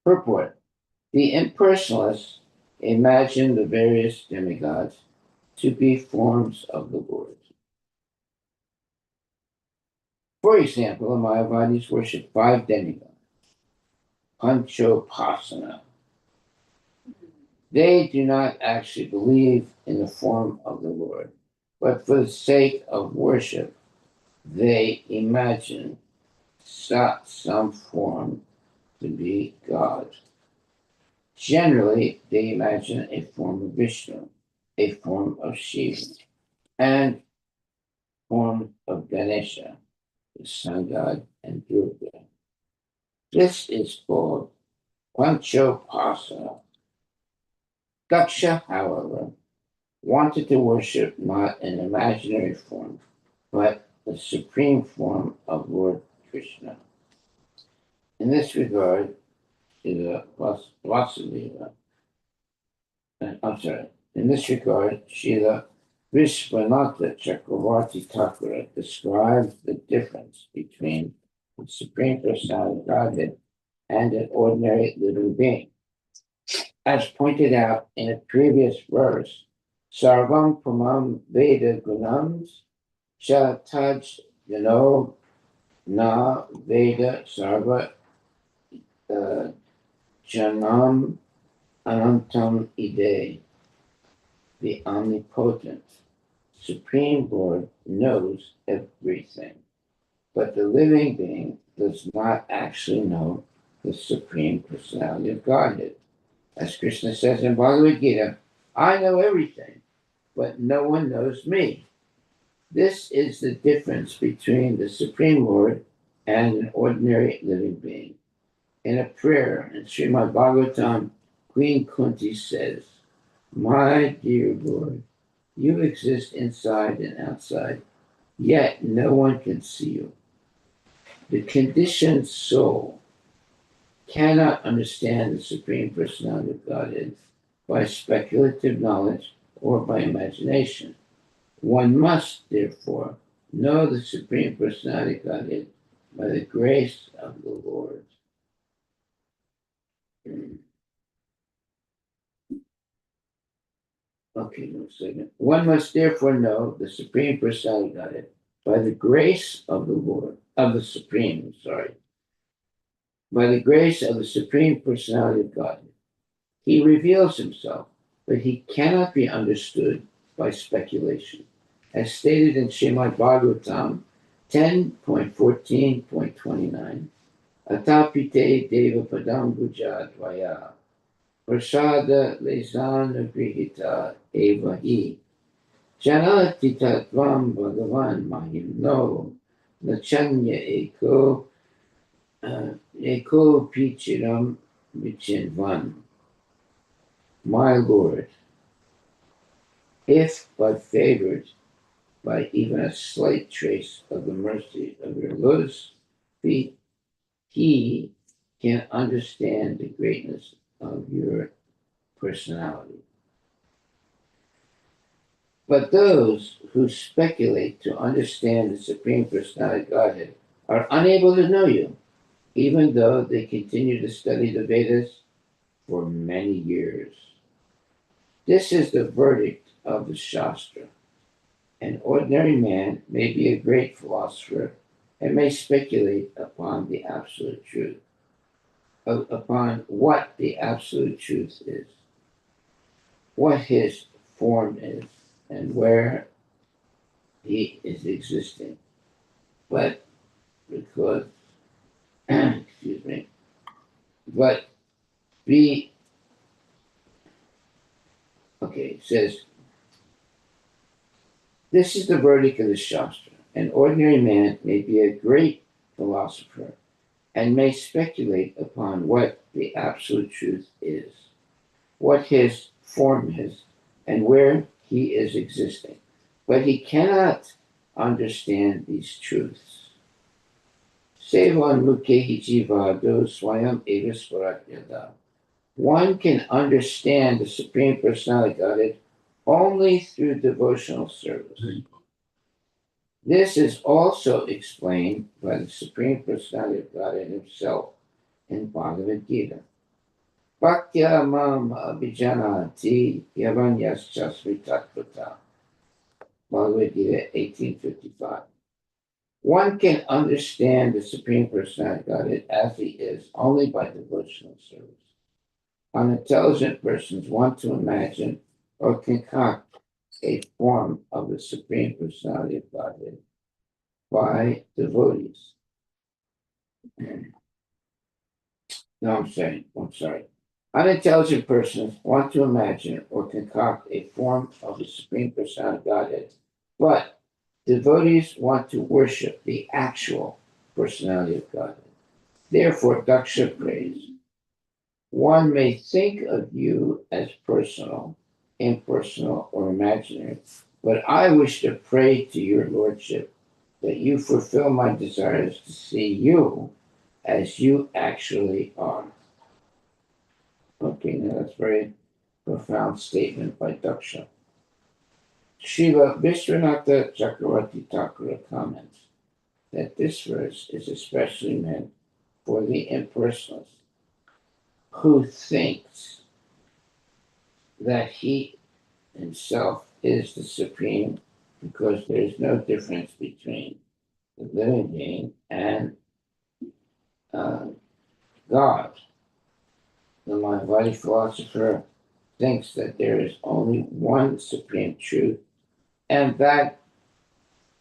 Purport. The impersonalists imagine the various demigods to be forms of the Lord. For example, the Mayavadis worship 5 demigods. Panchopasana. They do not actually believe in the form of the Lord, but for the sake of worship, they imagine some form to be God. Generally, they imagine a form of Vishnu, a form of Shiva, and form of Ganesha, the sun god, and Durga. This is called Panchopasana. Daksha, however, wanted to worship not an imaginary form, but the supreme form of Lord Krishna. In this regard, Srila Vishwanatha Chakravarti Thakura describes the difference between the Supreme Personality of Godhead and an ordinary living being. As pointed out in a previous verse, Sarvam Pramam Veda Gunams Cha Taj Jano Na Veda Sarva Janam Anantam Ide. The omnipotent Supreme Lord knows everything, but the living being does not actually know the Supreme Personality of Godhead. As Krishna says in Bhagavad Gita, I know everything, but no one knows me. This is the difference between the Supreme Lord and an ordinary living being. In a prayer in Srimad Bhagavatam, Queen Kunti says, my dear Lord, you exist inside and outside, yet no one can see you. The conditioned soul cannot understand the Supreme Personality of Godhead by speculative knowledge or by imagination. One must, therefore, know the Supreme Personality of Godhead by the grace of the Lord. Okay, 1 second. One must therefore know the Supreme Personality of Godhead by the grace of the Lord, of the Supreme, by the grace of the Supreme Personality of Godhead. He reveals himself, but he cannot be understood by speculation. As stated in Srimad Bhagavatam 10.14.29, Atapite Deva Padam Bujadvaya Prasada Lesana Grihita Evahi Janati Tatvam Bhagavan Mahimno Nachanya Eko Pichiram Vichinvan. My Lord, if but favored by even a slight trace of the mercy of your lotus feet, he can understand the greatness of your personality. But those who speculate to understand the Supreme Personality of Godhead are unable to know you, even though they continue to study the Vedas for many years. This is the verdict of the Shastra. An ordinary man may be a great philosopher and may speculate upon the absolute truth, upon what the absolute truth is, what his form is, and where he is existing. But because, excuse me, but be, okay, it says, this is the verdict of the Shastra. An ordinary man may be a great philosopher and may speculate upon what the absolute truth is, what his form is, and where he is existing. But he cannot understand these truths. Sevan Mukhehi Jivado Swayam Eva Svaratyada. One can understand the Supreme Personality of Godhead only through devotional service. This is also explained by the Supreme Personality of Godhead himself in Bhagavad Gita. Bhaktya mam abhijanati yavanyaschasvi tatvata. Bhagavad Gita 1855. One can understand the Supreme Personality of Godhead as he is only by devotional service. Unintelligent persons want to imagine or concoct a form of the Supreme Personality of Godhead by devotees. No, I'm sorry. Unintelligent persons want to imagine or concoct a form of the Supreme Personality of Godhead, but devotees want to worship the actual personality of Godhead. Therefore, Daksha prays, one may think of you as personal, impersonal, or imaginary, but I wish to pray to your Lordship that you fulfill my desires to see you as you actually are. Okay, now that's a very profound statement by Daksha. Srila Vishwanatha Chakravarti Thakura comments that this verse is especially meant for the impersonalist who thinks that he himself is the supreme because there is no difference between the living being and God. The Mayavadi philosopher thinks that there is only one supreme truth and that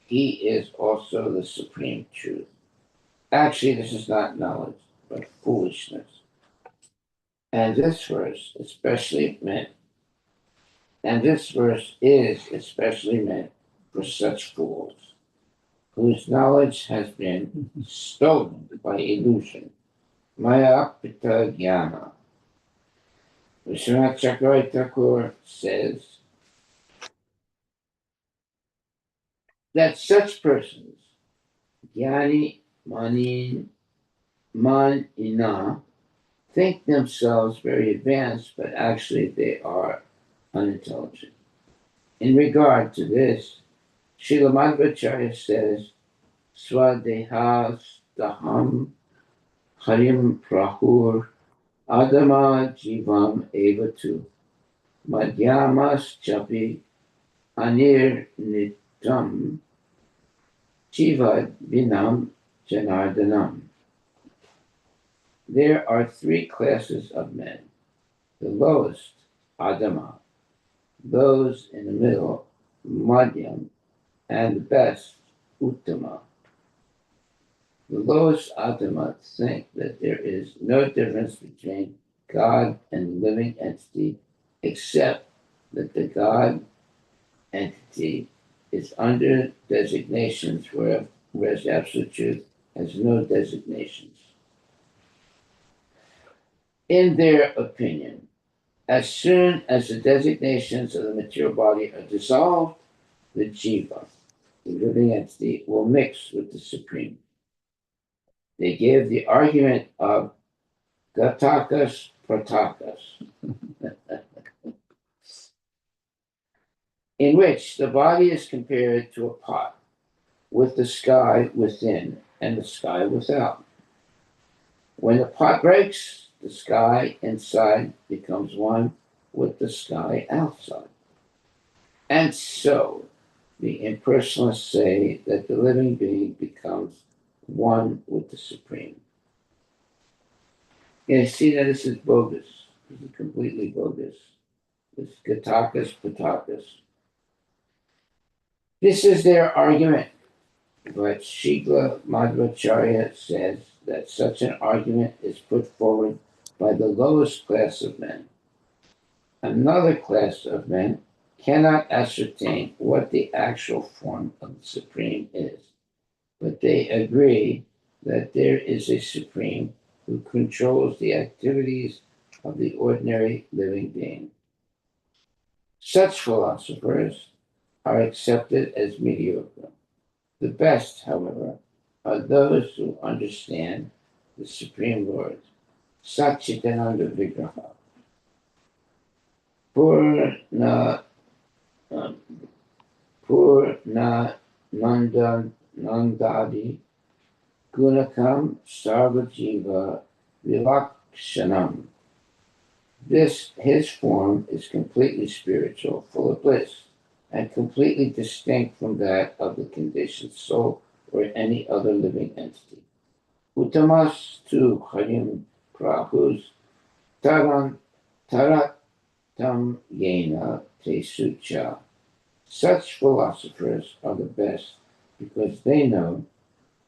he is also the supreme truth. Actually, this is not knowledge, but foolishness. And this verse is especially meant for such fools whose knowledge has been stolen by illusion. Maya Pita Jnana. Vishwanath Chakravarti Thakur says that such persons, Jnani Manina, think themselves very advanced, but actually they are unintelligent. In regard to this, Srila Madhvacharya says, Swadehastaham Harim Prahur Adama Jivam Evatu Madhyamas Chapi Anir Nitam Jivad Vinam Janardanam. There are three classes of men. The lowest, Adama, those in the middle, Madhyam, and the best, Uttama. The lowest Adama think that there is no difference between God and the living entity, except that the God entity is under designations, whereas Absolute Truth has no designations. In their opinion, as soon as the designations of the material body are dissolved, the jiva, the living entity, will mix with the Supreme. They give the argument of Gatakas Pratakas, in which the body is compared to a pot with the sky within and the sky without. When the pot breaks, the sky inside becomes one with the sky outside. And so, the impersonalists say that the living being becomes one with the Supreme. You see that this is bogus. This is completely bogus. It's Gatakas Patakas. This is their argument. But Shigla Madhvacharya says that such an argument is put forward by the lowest class of men. Another class of men cannot ascertain what the actual form of the Supreme is, but they agree that there is a Supreme who controls the activities of the ordinary living being. Such philosophers are accepted as mediocre. The best, however, are those who understand the Supreme Lord, Satchitananda Vigraha, Purna Nandadi Gunakam Sarvajiva Vilakshanam. His form is completely spiritual, full of bliss, and completely distinct from that of the conditioned soul or any other living entity. Uttamas tu Harim Prabhus Taram Taratam Yena Te Sucha. Such philosophers are the best because they know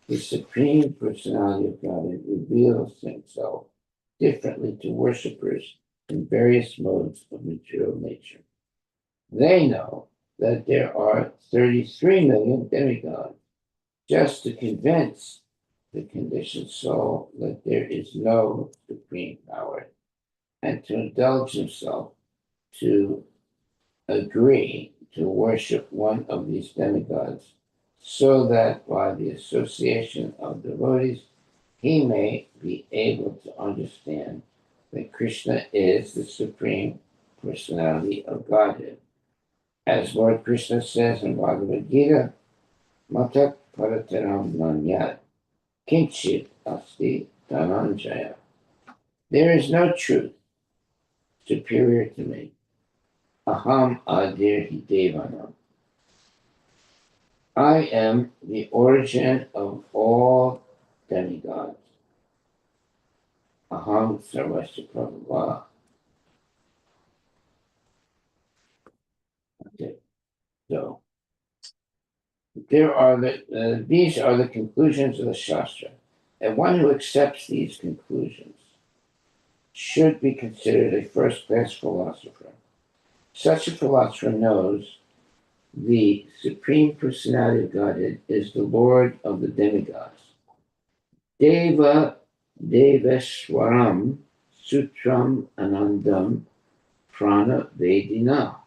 the Supreme Personality of Godhead reveals himself differently to worshippers in various modes of material nature. They know that there are 33 million demigods just to convince the conditioned soul that there is no supreme power and to indulge himself to agree to worship one of these demigods so that by the association of devotees he may be able to understand that Krishna is the Supreme Personality of Godhead. As Lord Krishna says in Bhagavad Gita, Matak Parataram Nanyat Kinchit Asti Dhananjaya. There is no truth superior to me. Aham Adir Devanam. I am the origin of all demigods. Aham Sarvasya Prabhava. Okay. So these are the conclusions of the Shastra. And one who accepts these conclusions should be considered a first-class philosopher. Such a philosopher knows the Supreme Personality of Godhead is the Lord of the demigods. Deva Deveswaram Sutram Anandam Prana Vedina.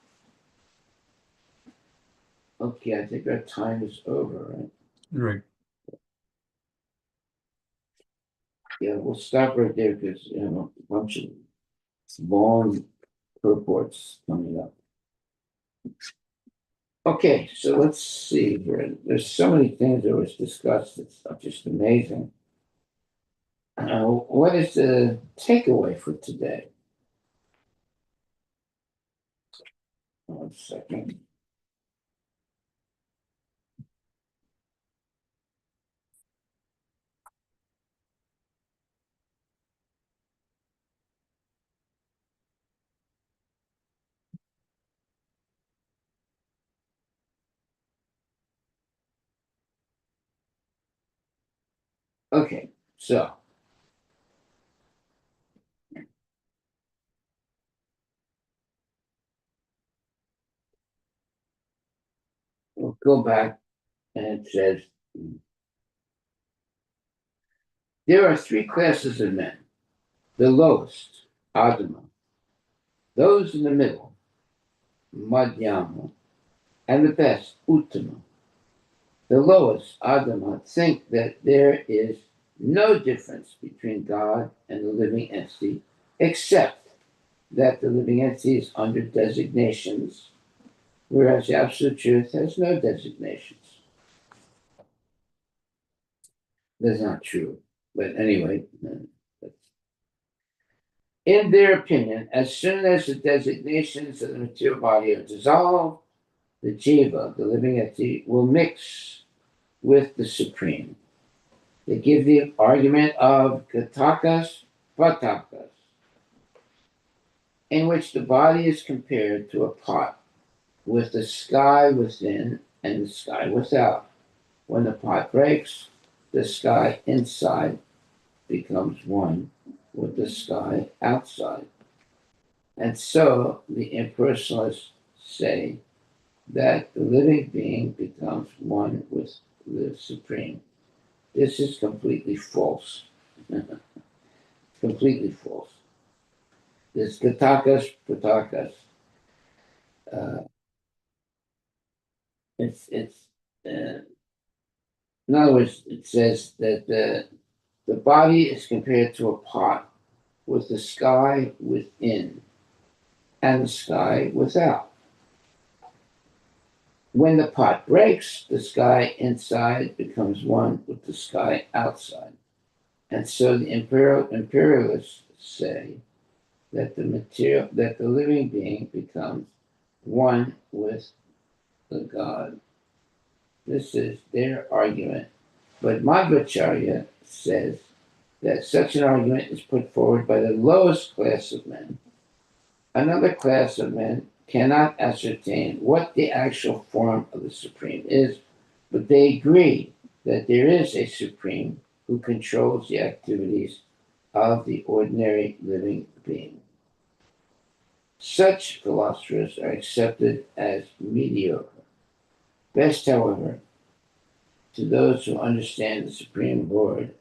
Okay, I think our time is over, right? Right. Yeah, we'll stop right there because a bunch of long purports coming up. Okay, so let's see here. There's so many things that was discussed. It's just amazing. What is the takeaway for today? 1 second. Okay, so we'll go back and it says there are 3 classes of men. The lowest, Adama, those in the middle, Madhyama, and the best, Uttama. The lowest, Adama, think that there is no difference between God and the living entity, except that the living entity is under designations, whereas the Absolute Truth has no designations. that's not true. But anyway, in their opinion, as soon as the designations of the material body are dissolved, the jiva, the living entity, will mix with the supreme. They give the argument of gatakas patakas, in which the body is compared to a pot with the sky within and the sky without. When the pot breaks, the sky inside becomes one with the sky outside. And so the impersonalists say that the living being becomes one with the Supreme. This is completely false. Completely false. This Gatakas Patakas, uh, it's in other words, it says that the body is compared to a pot with the sky within and the sky without. When the pot breaks, the sky inside becomes one with the sky outside. And so the imperialists say that the living being becomes one with the God. This is their argument. But Madhvacharya says that such an argument is put forward by the lowest class of men. Another class of men cannot ascertain what the actual form of the Supreme is, but they agree that there is a Supreme who controls the activities of the ordinary living being. Such philosophers are accepted as mediocre. Best, however, to those who understand the Supreme Lord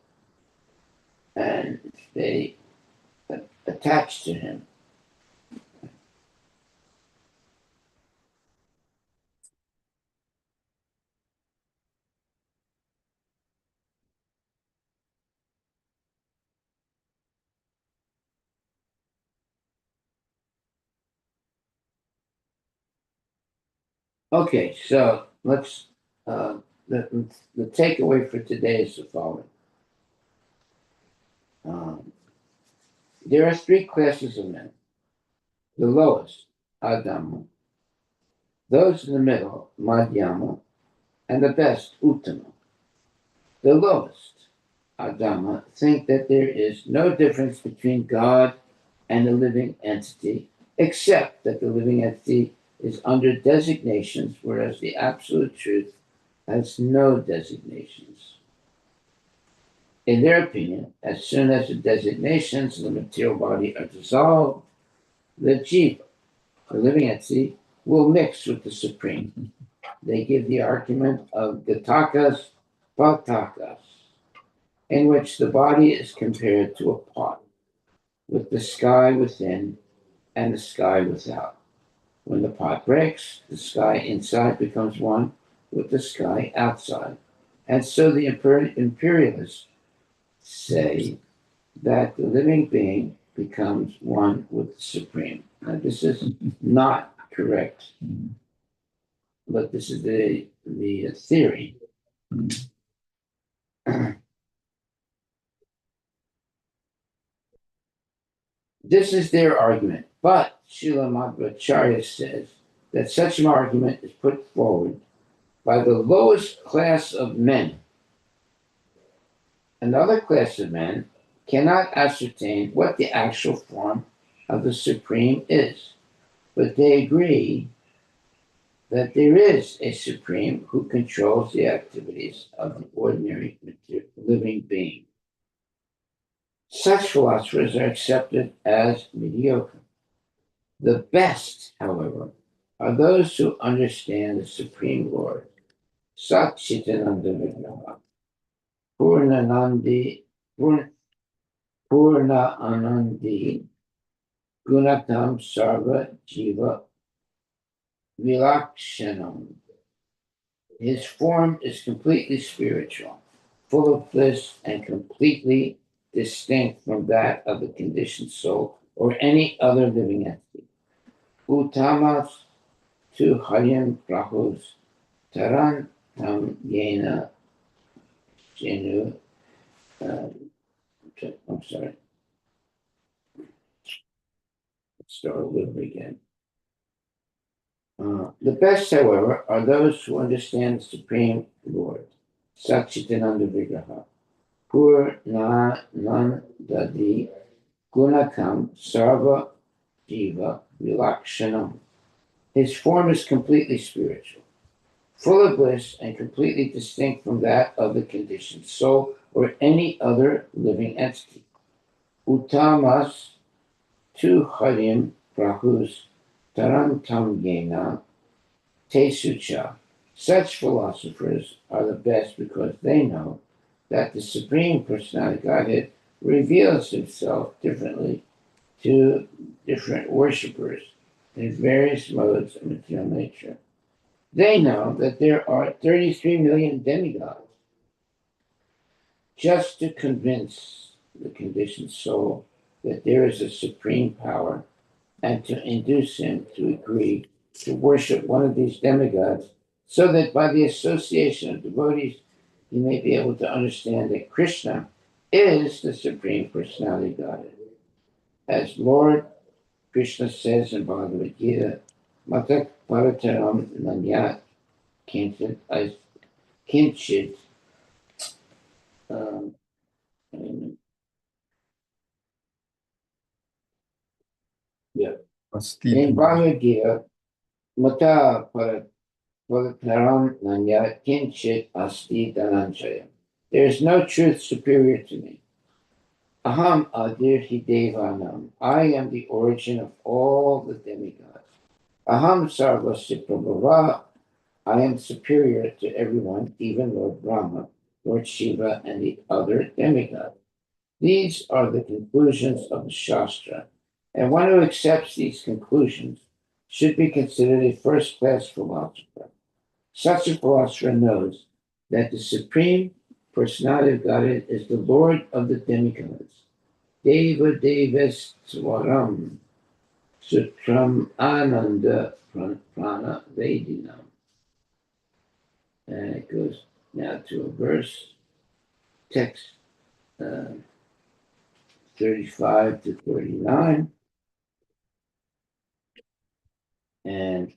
and they attach to him. Okay, so let's the takeaway for today is the following. Um, there are three classes of men. The lowest, Adama, those in the middle, Madhyama, and the best, Uttama. The lowest, Adama, think that there is no difference between God and the living entity, except that the living entity is under designations, whereas the absolute truth has no designations. In their opinion, as soon as the designations of the material body are dissolved, the jiva, the living entity, will mix with the supreme. They give the argument of gatakas patakas, in which the body is compared to a pot, with the sky within and the sky without. When the pot breaks, the sky inside becomes one with the sky outside. And so the imperialists say that the living being becomes one with the Supreme. Now, this is not correct, but this is the theory. This is their argument, but Srila Madhvacharya says that such an argument is put forward by the lowest class of men. Another class of men cannot ascertain what the actual form of the Supreme is, but they agree that there is a Supreme who controls the activities of the ordinary living being. Such philosophers are accepted as mediocre. The best, however, are those who understand the Supreme Lord, Sat Chitananda Vigraha, Purnanandi, Purna Anandi, Gunatam Sarva Jiva Vilakshanam. His form is completely spiritual, full of bliss, and completely distinct from that of the conditioned soul or any other living entity. Uttamas tu Haryam Prahus Taran Tam Yena Jenu Okay, I'm sorry. Let's start over again. The best, however, are those who understand the Supreme Lord, Satchitananda Vigraha, Pur Na Nandadi Gunakam Sarva Jiva Vilakshanam. His form is completely spiritual, full of bliss, and completely distinct from that of the conditioned soul or any other living entity. Uttamas tu harim prahus tarantam yena tesucha. Such philosophers are the best because they know that the Supreme Personality Godhead reveals himself differently to different worshippers in various modes of material nature. They know that there are 33 million demigods. Just to convince the conditioned soul that there is a supreme power and to induce him to agree to worship one of these demigods, so that by the association of devotees he may be able to understand that Krishna is the Supreme Personality Godhead. As Lord Krishna says in Bhagavad Gita, Matak Parataram Nanyat Kinchit um, yeah. Asti In Dhananjaya. Bhagavad Gita, Mata Parataram Nanyat Kinchit Asti Dhananjaya. There is no truth superior to me. Aham Adirhi Devanam. I am the origin of all the demigods. Aham Sarvasya Prabhava. I am superior to everyone, even Lord Brahma, Lord Shiva, and the other demigods. These are the conclusions of the Shastra, and one who accepts these conclusions should be considered a first class philosopher. Such a philosopher knows that the Supreme Personality of Godhead is the Lord of the demigods. Deva Deveswaram Sutram Ananda Prana Vedinam. And it goes now to a verse, text 35 to 39. And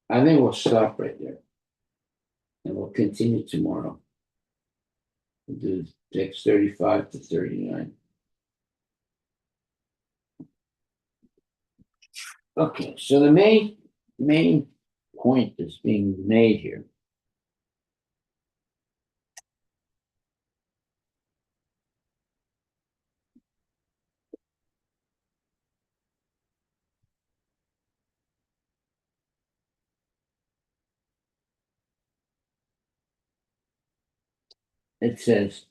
I think we'll stop right there and we'll continue tomorrow. We'll do text 35 to 39. Okay, so the main point that's being made here it says,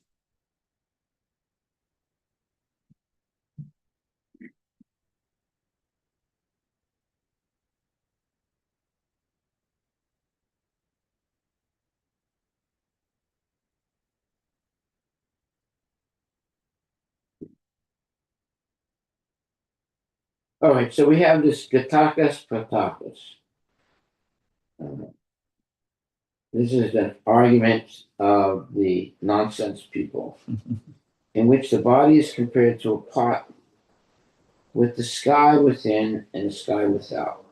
all right, so we have this Gatakas Patakas. This is an argument of the nonsense people in which the body is compared to a pot with the sky within and the sky without.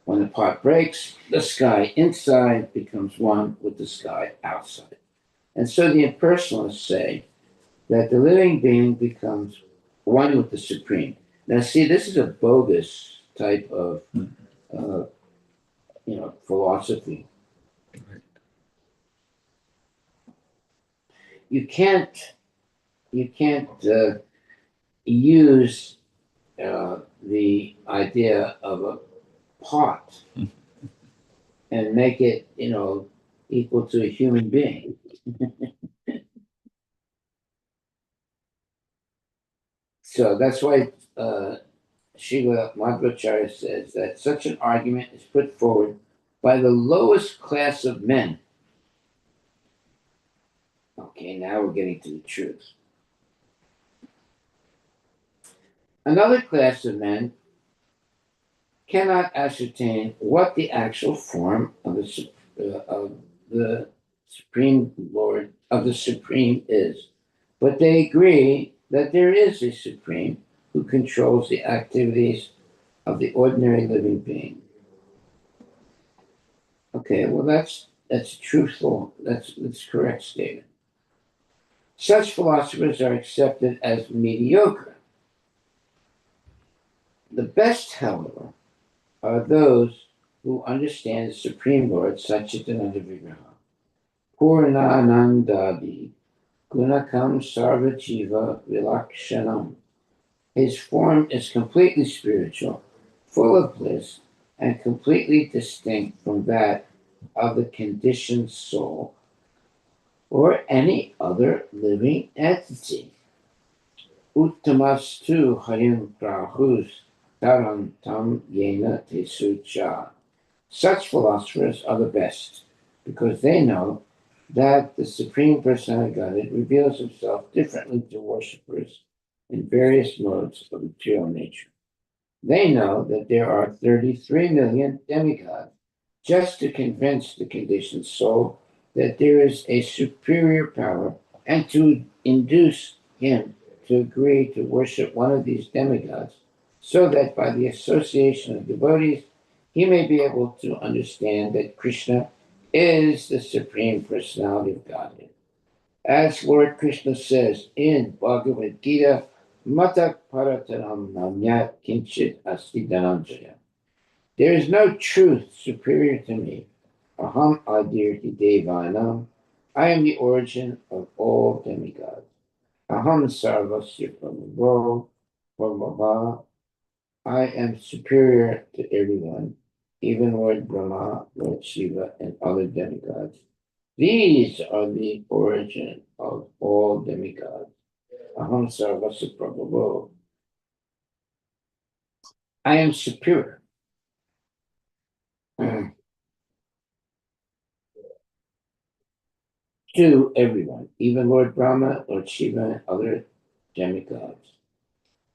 When the pot breaks, the sky inside becomes one with the sky outside. And so the impersonalists say that the living being becomes one with the Supreme. Now, see, this is a bogus type of, uh, philosophy. You can't use the idea of a pot and make it, equal to a human being. So that's why Srila Madhvacharya says that such an argument is put forward by the lowest class of men. Okay, now we're getting to the truth. Another class of men cannot ascertain what the actual form of the Supreme Lord of the Supreme is. But they agree that there is a Supreme who controls the activities of the ordinary living being. Okay, well that's truthful. That's correct statement. Such philosophers are accepted as mediocre. The best, however, are those who understand the Supreme Lord, Satchitananda Vigraha, Purnanandadi, Gunakam Sarva Jiva Vilakshanam. His form is completely spiritual, full of bliss, and completely distinct from that of the conditioned soul or any other living entity. Uttamastu Harim Prahus Taram Tam Yena Tesucha. Such philosophers are the best because they know that the Supreme Personality of Godhead reveals himself differently to worshippers in various modes of material nature. They know that there are 33 million demigods just to convince the conditioned soul that there is a superior power and to induce him to agree to worship one of these demigods so that by the association of devotees he may be able to understand that Krishna is the Supreme Personality of Godhead. As Lord Krishna says in Bhagavad Gita, Mata Parataram Namyat Kinchit Asti Dhananjaya. There is no truth superior to me. Aham Adirti Devanam. I am the origin of all demigods. Aham Sarvasya Brahmava. I am superior to everyone, even Lord Brahma, Lord Shiva, and other demigods. These are the origin of all demigods. Aham Sarvasya Prabhavo. I am superior to everyone, even Lord Brahma, Lord Shiva, and other demigods.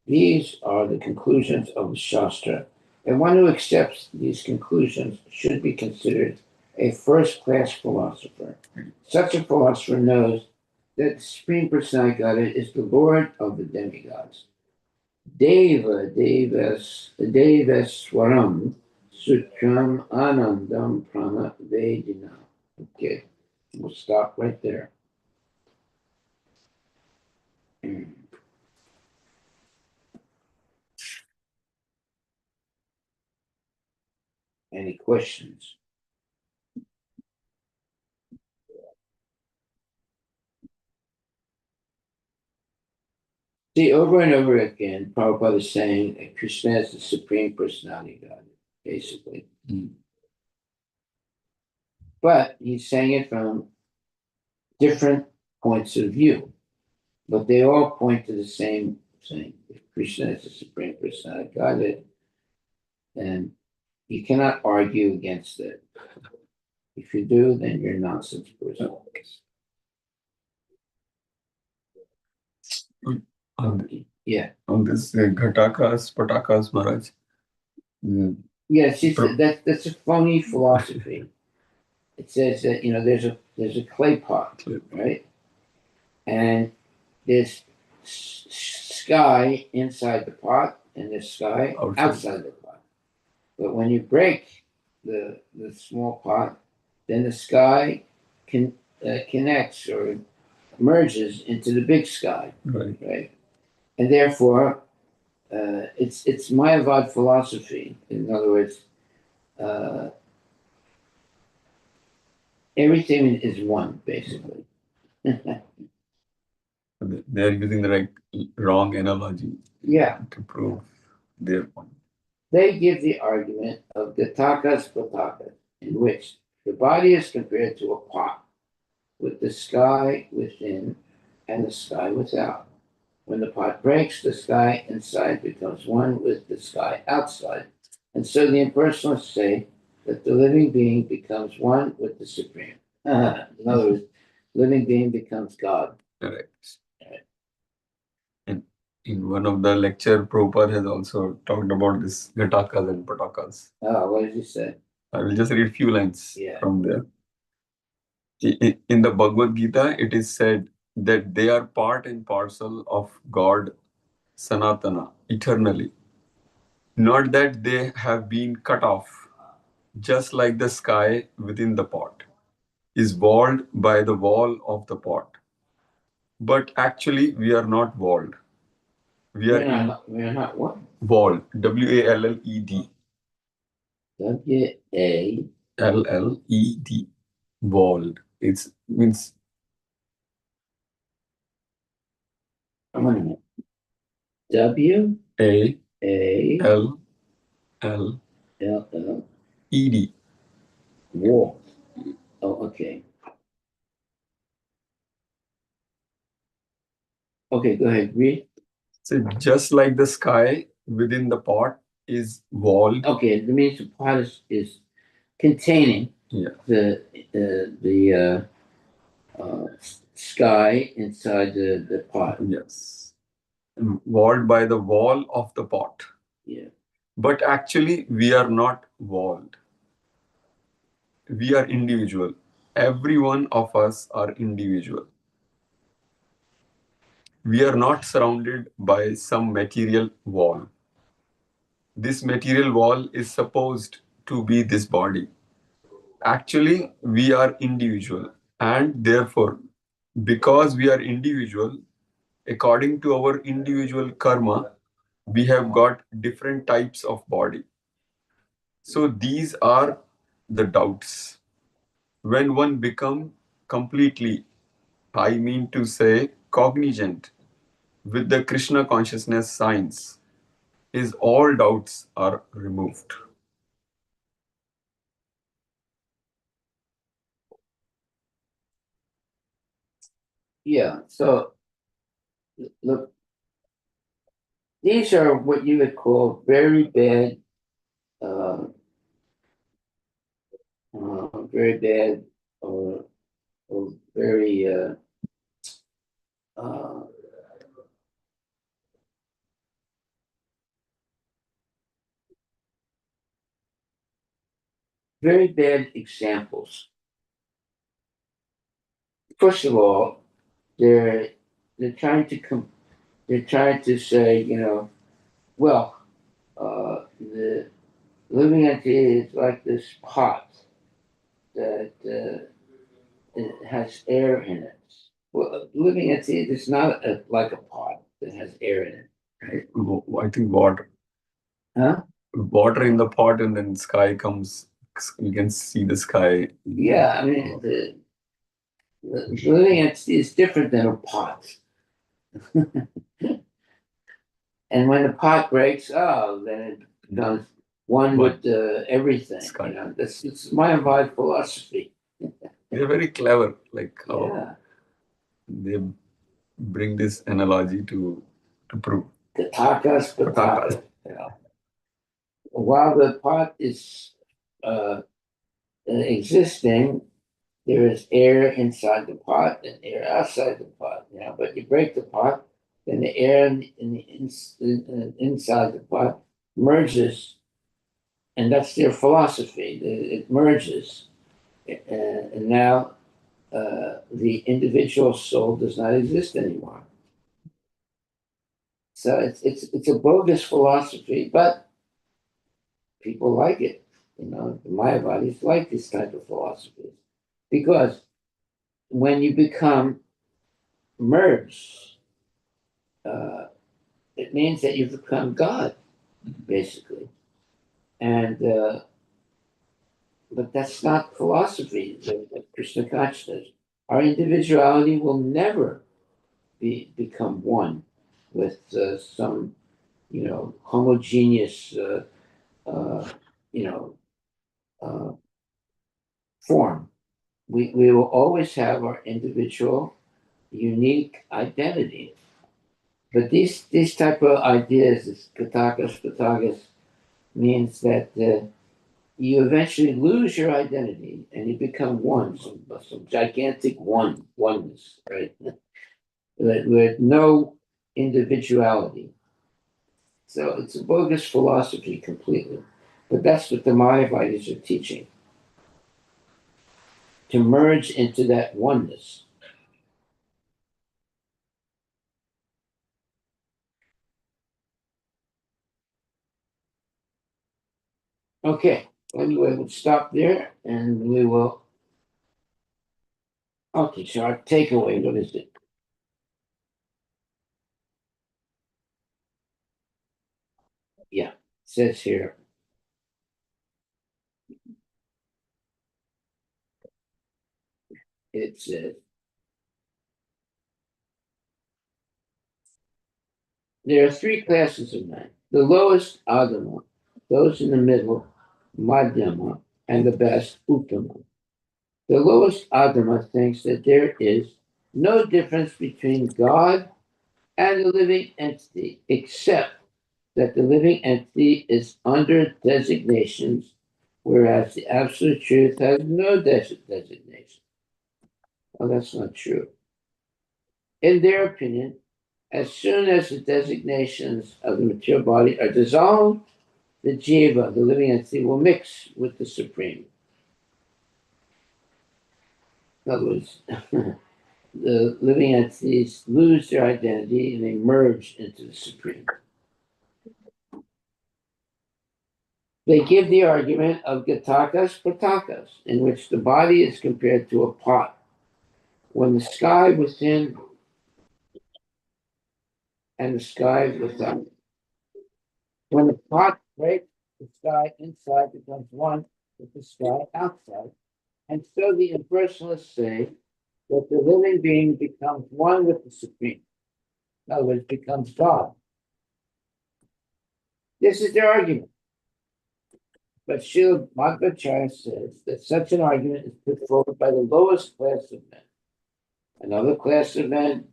These are the conclusions of the Shastra, and one who accepts these conclusions should be considered a first-class philosopher. Such a philosopher knows that the Supreme Personality Godhead is the Lord of the demigods. Devaswaram Sutram Anandam Prana Vedina. Okay, we'll stop right there. Any questions? See, over and over again, Prabhupada is saying that Krishna is the Supreme Personality of God, basically. But he's saying it from different points of view. But they all point to the same thing. If Krishna is the Supreme Personality of God, then you cannot argue against it. If you do, then you're a nonsense person. Yeah. On this Patakas, Maharaj. Yes, that's a phony philosophy. It says that there's a clay pot, right? And there's sky inside the pot and there's sky outside the pot. But when you break the small pot, then the sky connects or merges into the big sky, right? And therefore, it's Mayavad philosophy. In other words, everything is one, basically. They're using the wrong analogy. Yeah. To prove their point. They give the argument of Gatakas Patakas, in which the body is compared to a pot with the sky within and the sky without. When the pot breaks, the sky inside becomes one with the sky outside. And so the impersonalists say that the living being becomes one with the Supreme. In other words, living being becomes God. Correct. And in one of the lecture, Prabhupada has also talked about this Gatakas and Patakas. What did he say? I will just read a few lines from there. In the Bhagavad Gita, it is said that they are part and parcel of God Sanatana, eternally. Not that they have been cut off, just like the sky within the pot is walled by the wall of the pot. But actually, we are not walled. We are We're not what? walled. WALLED. W-A. LLED. Walled. It means. Wait a minute. W A A L L L L ED. wall. Oh, okay. Okay, go ahead. Read. So just like the sky within the pot is walled. Okay, that means the pot is containing the sky inside the pot. Yes. Walled by the wall of the pot. Yeah. But actually, we are not walled. We are individual. Every one of us are individual. We are not surrounded by some material wall. This material wall is supposed to be this body. Actually, we are individual, and therefore, because we are individual, according to our individual karma, we have got different types of body. So these are the doubts. When one become completely, I mean to say, cognizant with the Krishna consciousness science, is all doubts are removed. Yeah. So look, these are what you would call very bad, very bad, or very uh, very bad examples. First of all, they're trying to they're trying to say, well, the living entity is like this pot that it has air in it. Well, living entity is not like a pot that has air in it, right? I think water. Huh? Water in the pot, and then sky comes. You can see the sky. Yeah, I mean, the living entity is different than a pot. And when the pot breaks, then it becomes one with everything. Sky. It's modified philosophy. They're very clever, like how Yeah. they bring this analogy to prove. Katakas, pataka. While the pot is existing, there is air inside the pot and air outside the pot. But you break the pot, then the air inside the pot merges, and that's their philosophy. It merges, and now the individual soul does not exist anymore. So it's a bogus philosophy, but people like it. The Mayavadis like this type of philosophy because when you become merged, it means that you've become God, basically. And but that's not philosophy. Krishna consciousness. Our individuality will never become one with some, homogeneous, you know, uh, form. We will always have our individual, unique identity. But these type of ideas, this katakas, means that you eventually lose your identity and you become one, some gigantic oneness, right? With no individuality. So it's a bogus philosophy completely. But that's what the Mayavadis are teaching. to merge into that oneness. Okay, anyway, we'll stop there and we will. Okay, so our takeaway, what is it? Yeah, it says here. It says there are three classes of men. The lowest, Adama, those in the middle, Madhyama, and the best, Uttama. The lowest Adama thinks that there is no difference between God and the living entity, except that the living entity is under designations, whereas the absolute truth has no designation. Well, that's not true. In their opinion, as soon as the designations of the material body are dissolved, the jiva, the living entity, will mix with the supreme. In other words, the living entities lose their identity and they merge into the supreme. They give the argument of Gatakas Patakas, in which the body is compared to a pot. When the sky within and the sky without. When the pot breaks, the sky inside becomes one with the sky outside. And so the impersonalists say that the living being becomes one with the Supreme. In other words, becomes God. This is their argument. But Srila Madhvacharya says that such an argument is put forward by the lowest class of men. Another class of men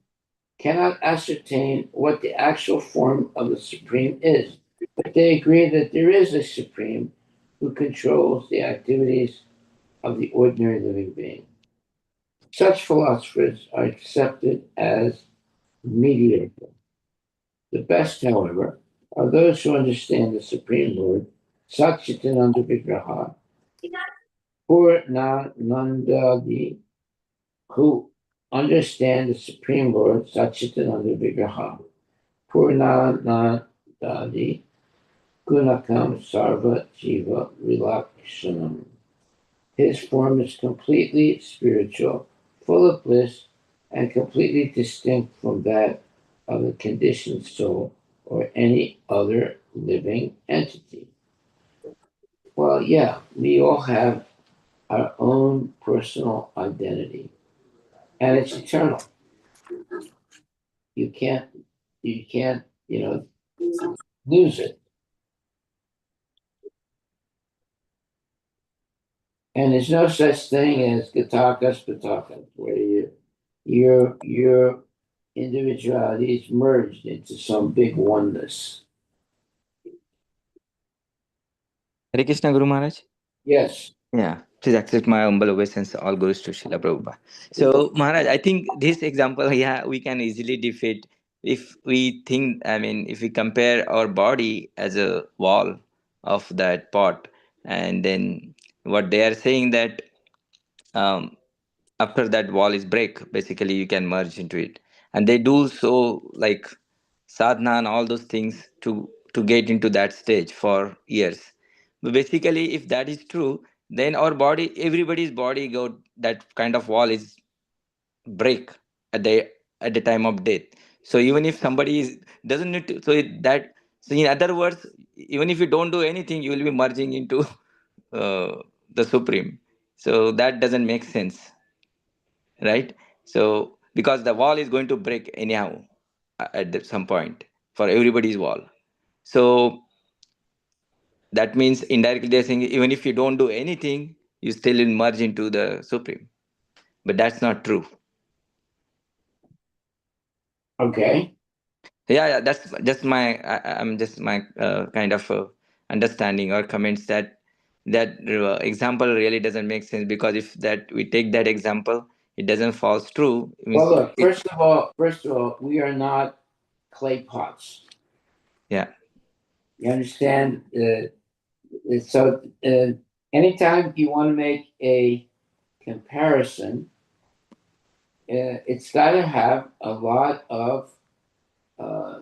cannot ascertain what the actual form of the Supreme is, but they agree that there is a Supreme who controls the activities of the ordinary living being. Such philosophers are accepted as mediocre. The best, however, are those who understand the Supreme Lord, Satchitananda Vigraha, Purnanandadi, who understand the Supreme Lord, Satchitananda Vigraha, Purnanandadi, Gunakam Sarva Jiva Relakshanam. His form is completely spiritual, full of bliss, and completely distinct from that of a conditioned soul or any other living entity. Well, yeah, we all have our own personal identity, and it's eternal. You can't, lose it. And there's no such thing as gatakas patakas, where your individuality is merged into some big oneness. Hare Krishna Guru Maharaj. Yes. Yeah, please accept my humble obeisance. All goes to Srila Prabhupada. So, Maharaj, I think this example, yeah, we can easily defeat if we think, I mean, if we compare our body as a wall of that pot, and then what they are saying that um, after that wall is break, basically you can merge into it. And they do so like sadhana and all those things to get into that stage for years. But basically, if that is true, then our body, everybody's body got that kind of wall is break at the time of death. So even if somebody is doesn't need to, so in other words, even if you don't do anything, you will be merging into the supreme. So that doesn't make sense, right? So because the wall is going to break anyhow some point for everybody's wall. So that means indirectly they're saying even if you don't do anything, you still will merge into the supreme. But that's not true. Okay. Yeah, that's just my I'm just my kind of understanding or comments that example really doesn't make sense, because if that we take that example, it doesn't falls true. It Well, means look. First of all, we are not clay pots. yeah. You understand? So anytime you want to make a comparison, it's got to have a lot of uh,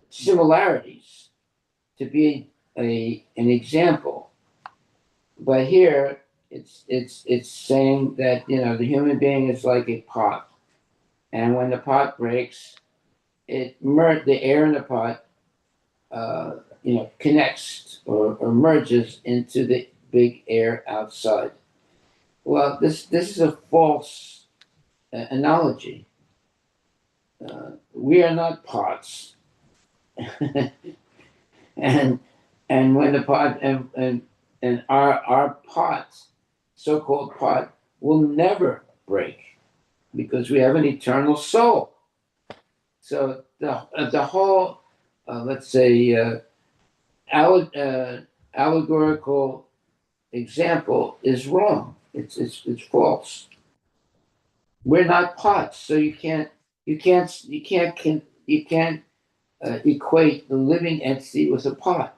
similarities to be an example. But here, it's saying that the human being is like a pot, and when the pot breaks, the air in the pot connects or merges into the big air outside. Well, this is a false analogy. We are not pots, and when the pot and our pot, so-called pot, will never break because we have an eternal soul. So the whole, let's say, allegorical example is wrong. It's false. We're not pots, so you can't equate the living entity with a pot.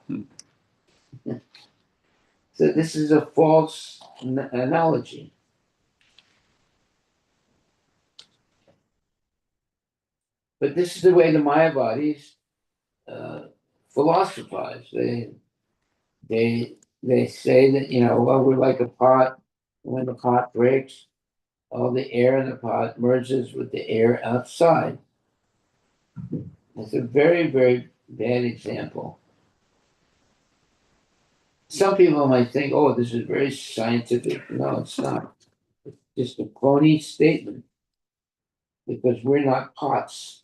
So this is a false analogy. But this is the way the Mayavadis philosophize. They say that well, we're like a pot. When the pot breaks, all the air in the pot merges with the air outside. It's a very, very bad example. Some people might think, oh, this is very scientific. No, it's not. It's just a phony statement because we're not pots.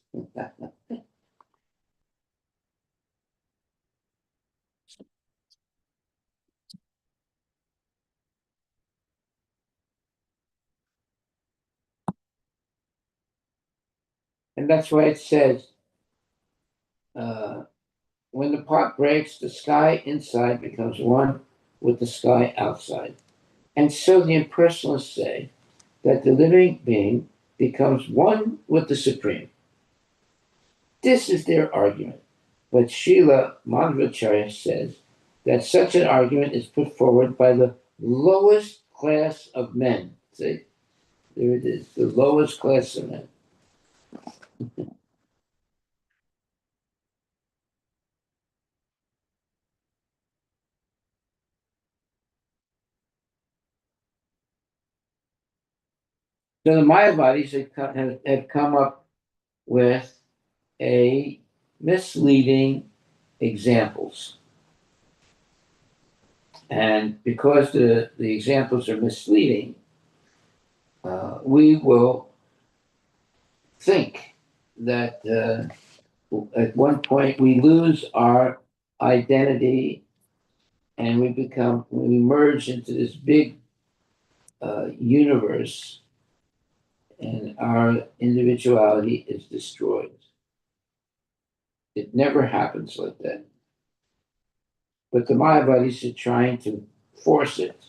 And that's why it says, when the pot breaks, the sky inside becomes one with the sky outside. And so the impersonalists say that the living being becomes one with the Supreme. This is their argument. But Srila Madhvacharya says that such an argument is put forward by the lowest class of men. See, there it is, the lowest class of men. So the Mayavadis have come up with a misleading examples. And because the examples are misleading, we will think that at one point we lose our identity and we merge into this big universe and our individuality is destroyed. It never happens like that. But the Mayavadis are trying to force it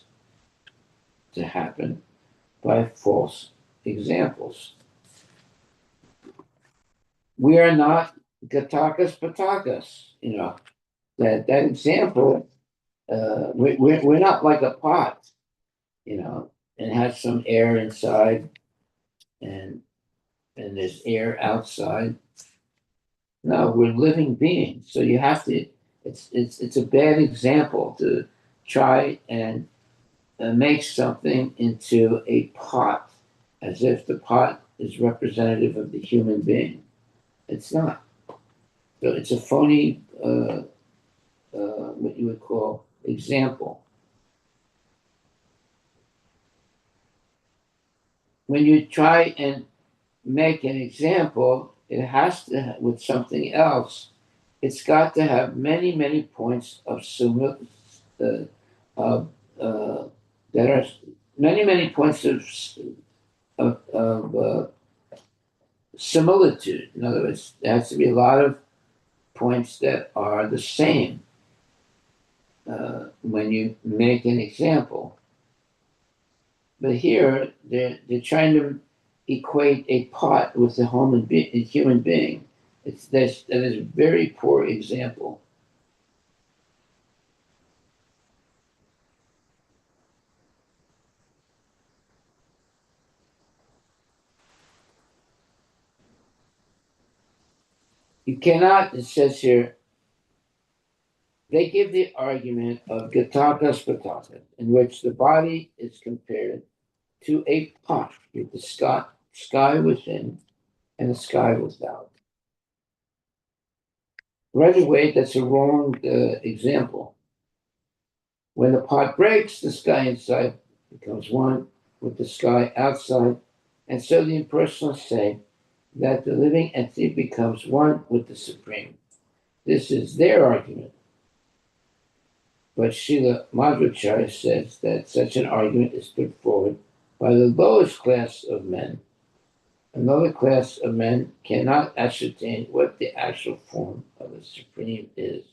to happen by false examples. We are not Gatakas Patakas, that example. We're not like a pot, and has some air inside and there's air outside. No, we're living beings. So you have to. It's a bad example to try and make something into a pot, as if the pot is representative of the human being. It's not. So it's a phony, what you would call example. When you try and make an example, it has to with something else. It's got to have many, many points of of that are many, many points of similitude. In other words, there has to be a lot of points that are the same when you make an example. But here, they're trying to equate a pot with a human being. That is a very poor example. You cannot, it says here, they give the argument of Gataka Spataka, in which the body is compared to a pot with the sky within and the sky without. Right away, that's a wrong example. When the pot breaks, the sky inside becomes one with the sky outside, and so the impersonalists say that the living entity becomes one with the Supreme. This is their argument. But Srila Madhvacharya says that such an argument is put forward by the lowest class of men. Another class of men cannot ascertain what the actual form of the Supreme is.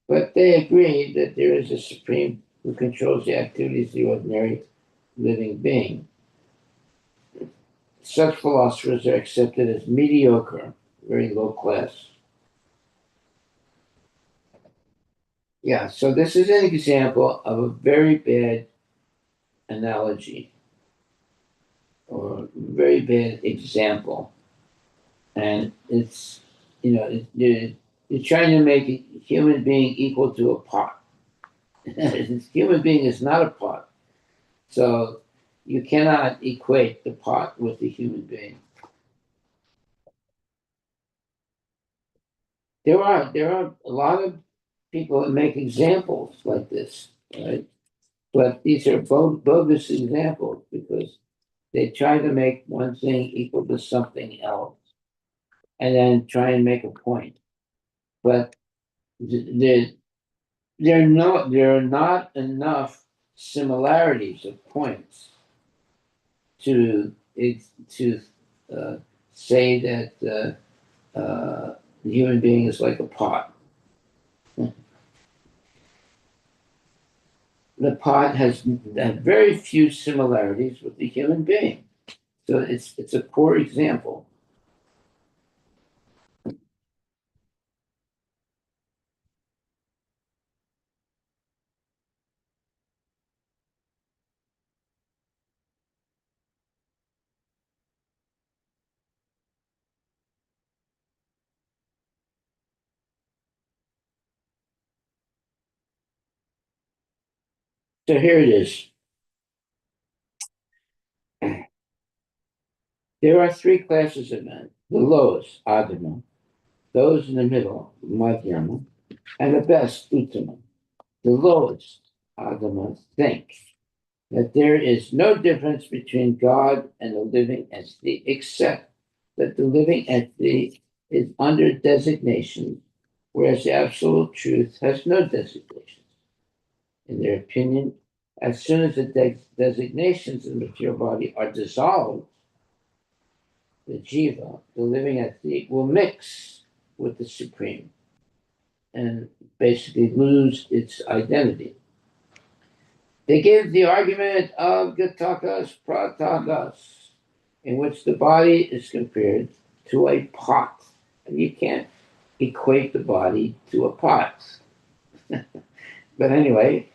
But they agree that there is a Supreme who controls the activities of the ordinary living being. Such philosophers are accepted as mediocre, very low class. Yeah, so this is an example of a very bad analogy or very bad example. And it's, you're trying to make a human being equal to a pot. Human being is not a pot. So you cannot equate the pot with the human being. There are a lot of people that make examples like this, right? But these are bogus examples because they try to make one thing equal to something else and then try and make a point. But there are not enough similarities of points to uh, say that the human being is like a pot. The pot has very few similarities with the human being, so it's a poor example. So here it is. There are three classes of men: the lowest, Adama; those in the middle, Madhyama; and the best, Uttama. The lowest, Adama, think that there is no difference between God and the living entity, except that the living entity is under designation, whereas the absolute truth has no designations. In their opinion, as soon as the designations of the material body are dissolved, the jiva, the living entity, will mix with the supreme and basically lose its identity. They give the argument of Gatakas Pratakas, in which the body is compared to a pot. And you can't equate the body to a pot. But anyway,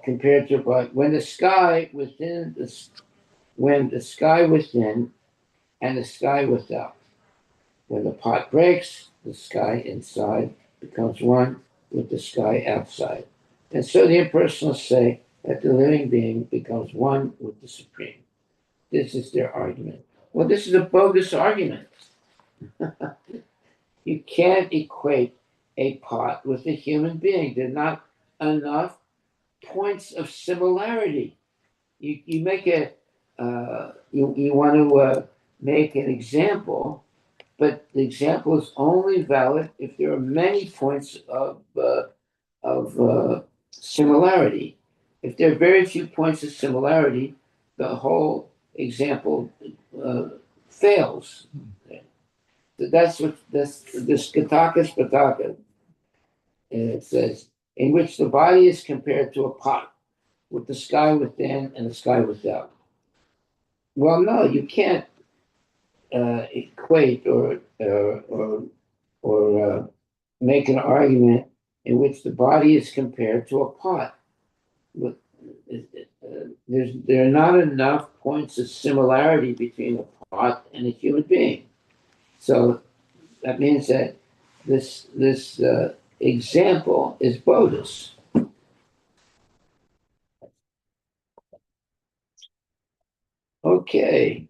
compared to a pot, when the sky within and the sky without, when the pot breaks, the sky inside becomes one with the sky outside. And so the impersonalists say that the living being becomes one with the Supreme. This is their argument. Well, this is a bogus argument. You can't equate a pot with a human being. There are not enough points of similarity. You make you want to make an example, but the example is only valid if there are many points of similarity. If there are very few points of similarity, the whole example fails. That's what this Kataka Spataka, and it says, in which the body is compared to a pot with the sky within and the sky without. Well, no, you can't equate or make an argument in which the body is compared to a pot. There are not enough points of similarity between a pot and a human being. So That means that this example is Bodhis. Okay.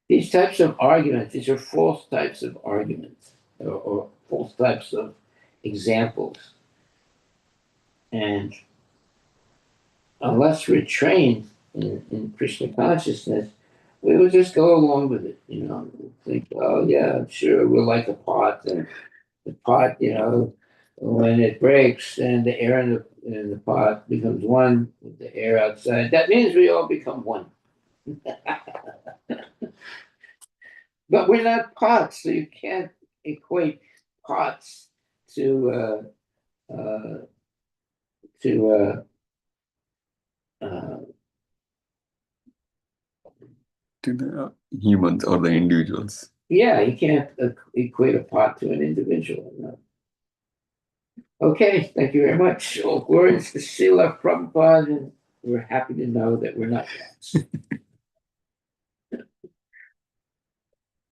These types of arguments, these are false types of arguments, or false types of examples. And unless we're trained in Krishna consciousness, we will just go along with it, think, oh yeah, sure, we're like a pot, and the pot, when it breaks and the air in the pot becomes one with the air outside, that means we all become one. But we're not pots, so you can't equate pots to to uh, To the humans or the individuals. yeah, you can't equate a pot to an individual. No. Okay, thank you very much. All glories to Srila Prabhupada, and we're happy to know that we're not pots.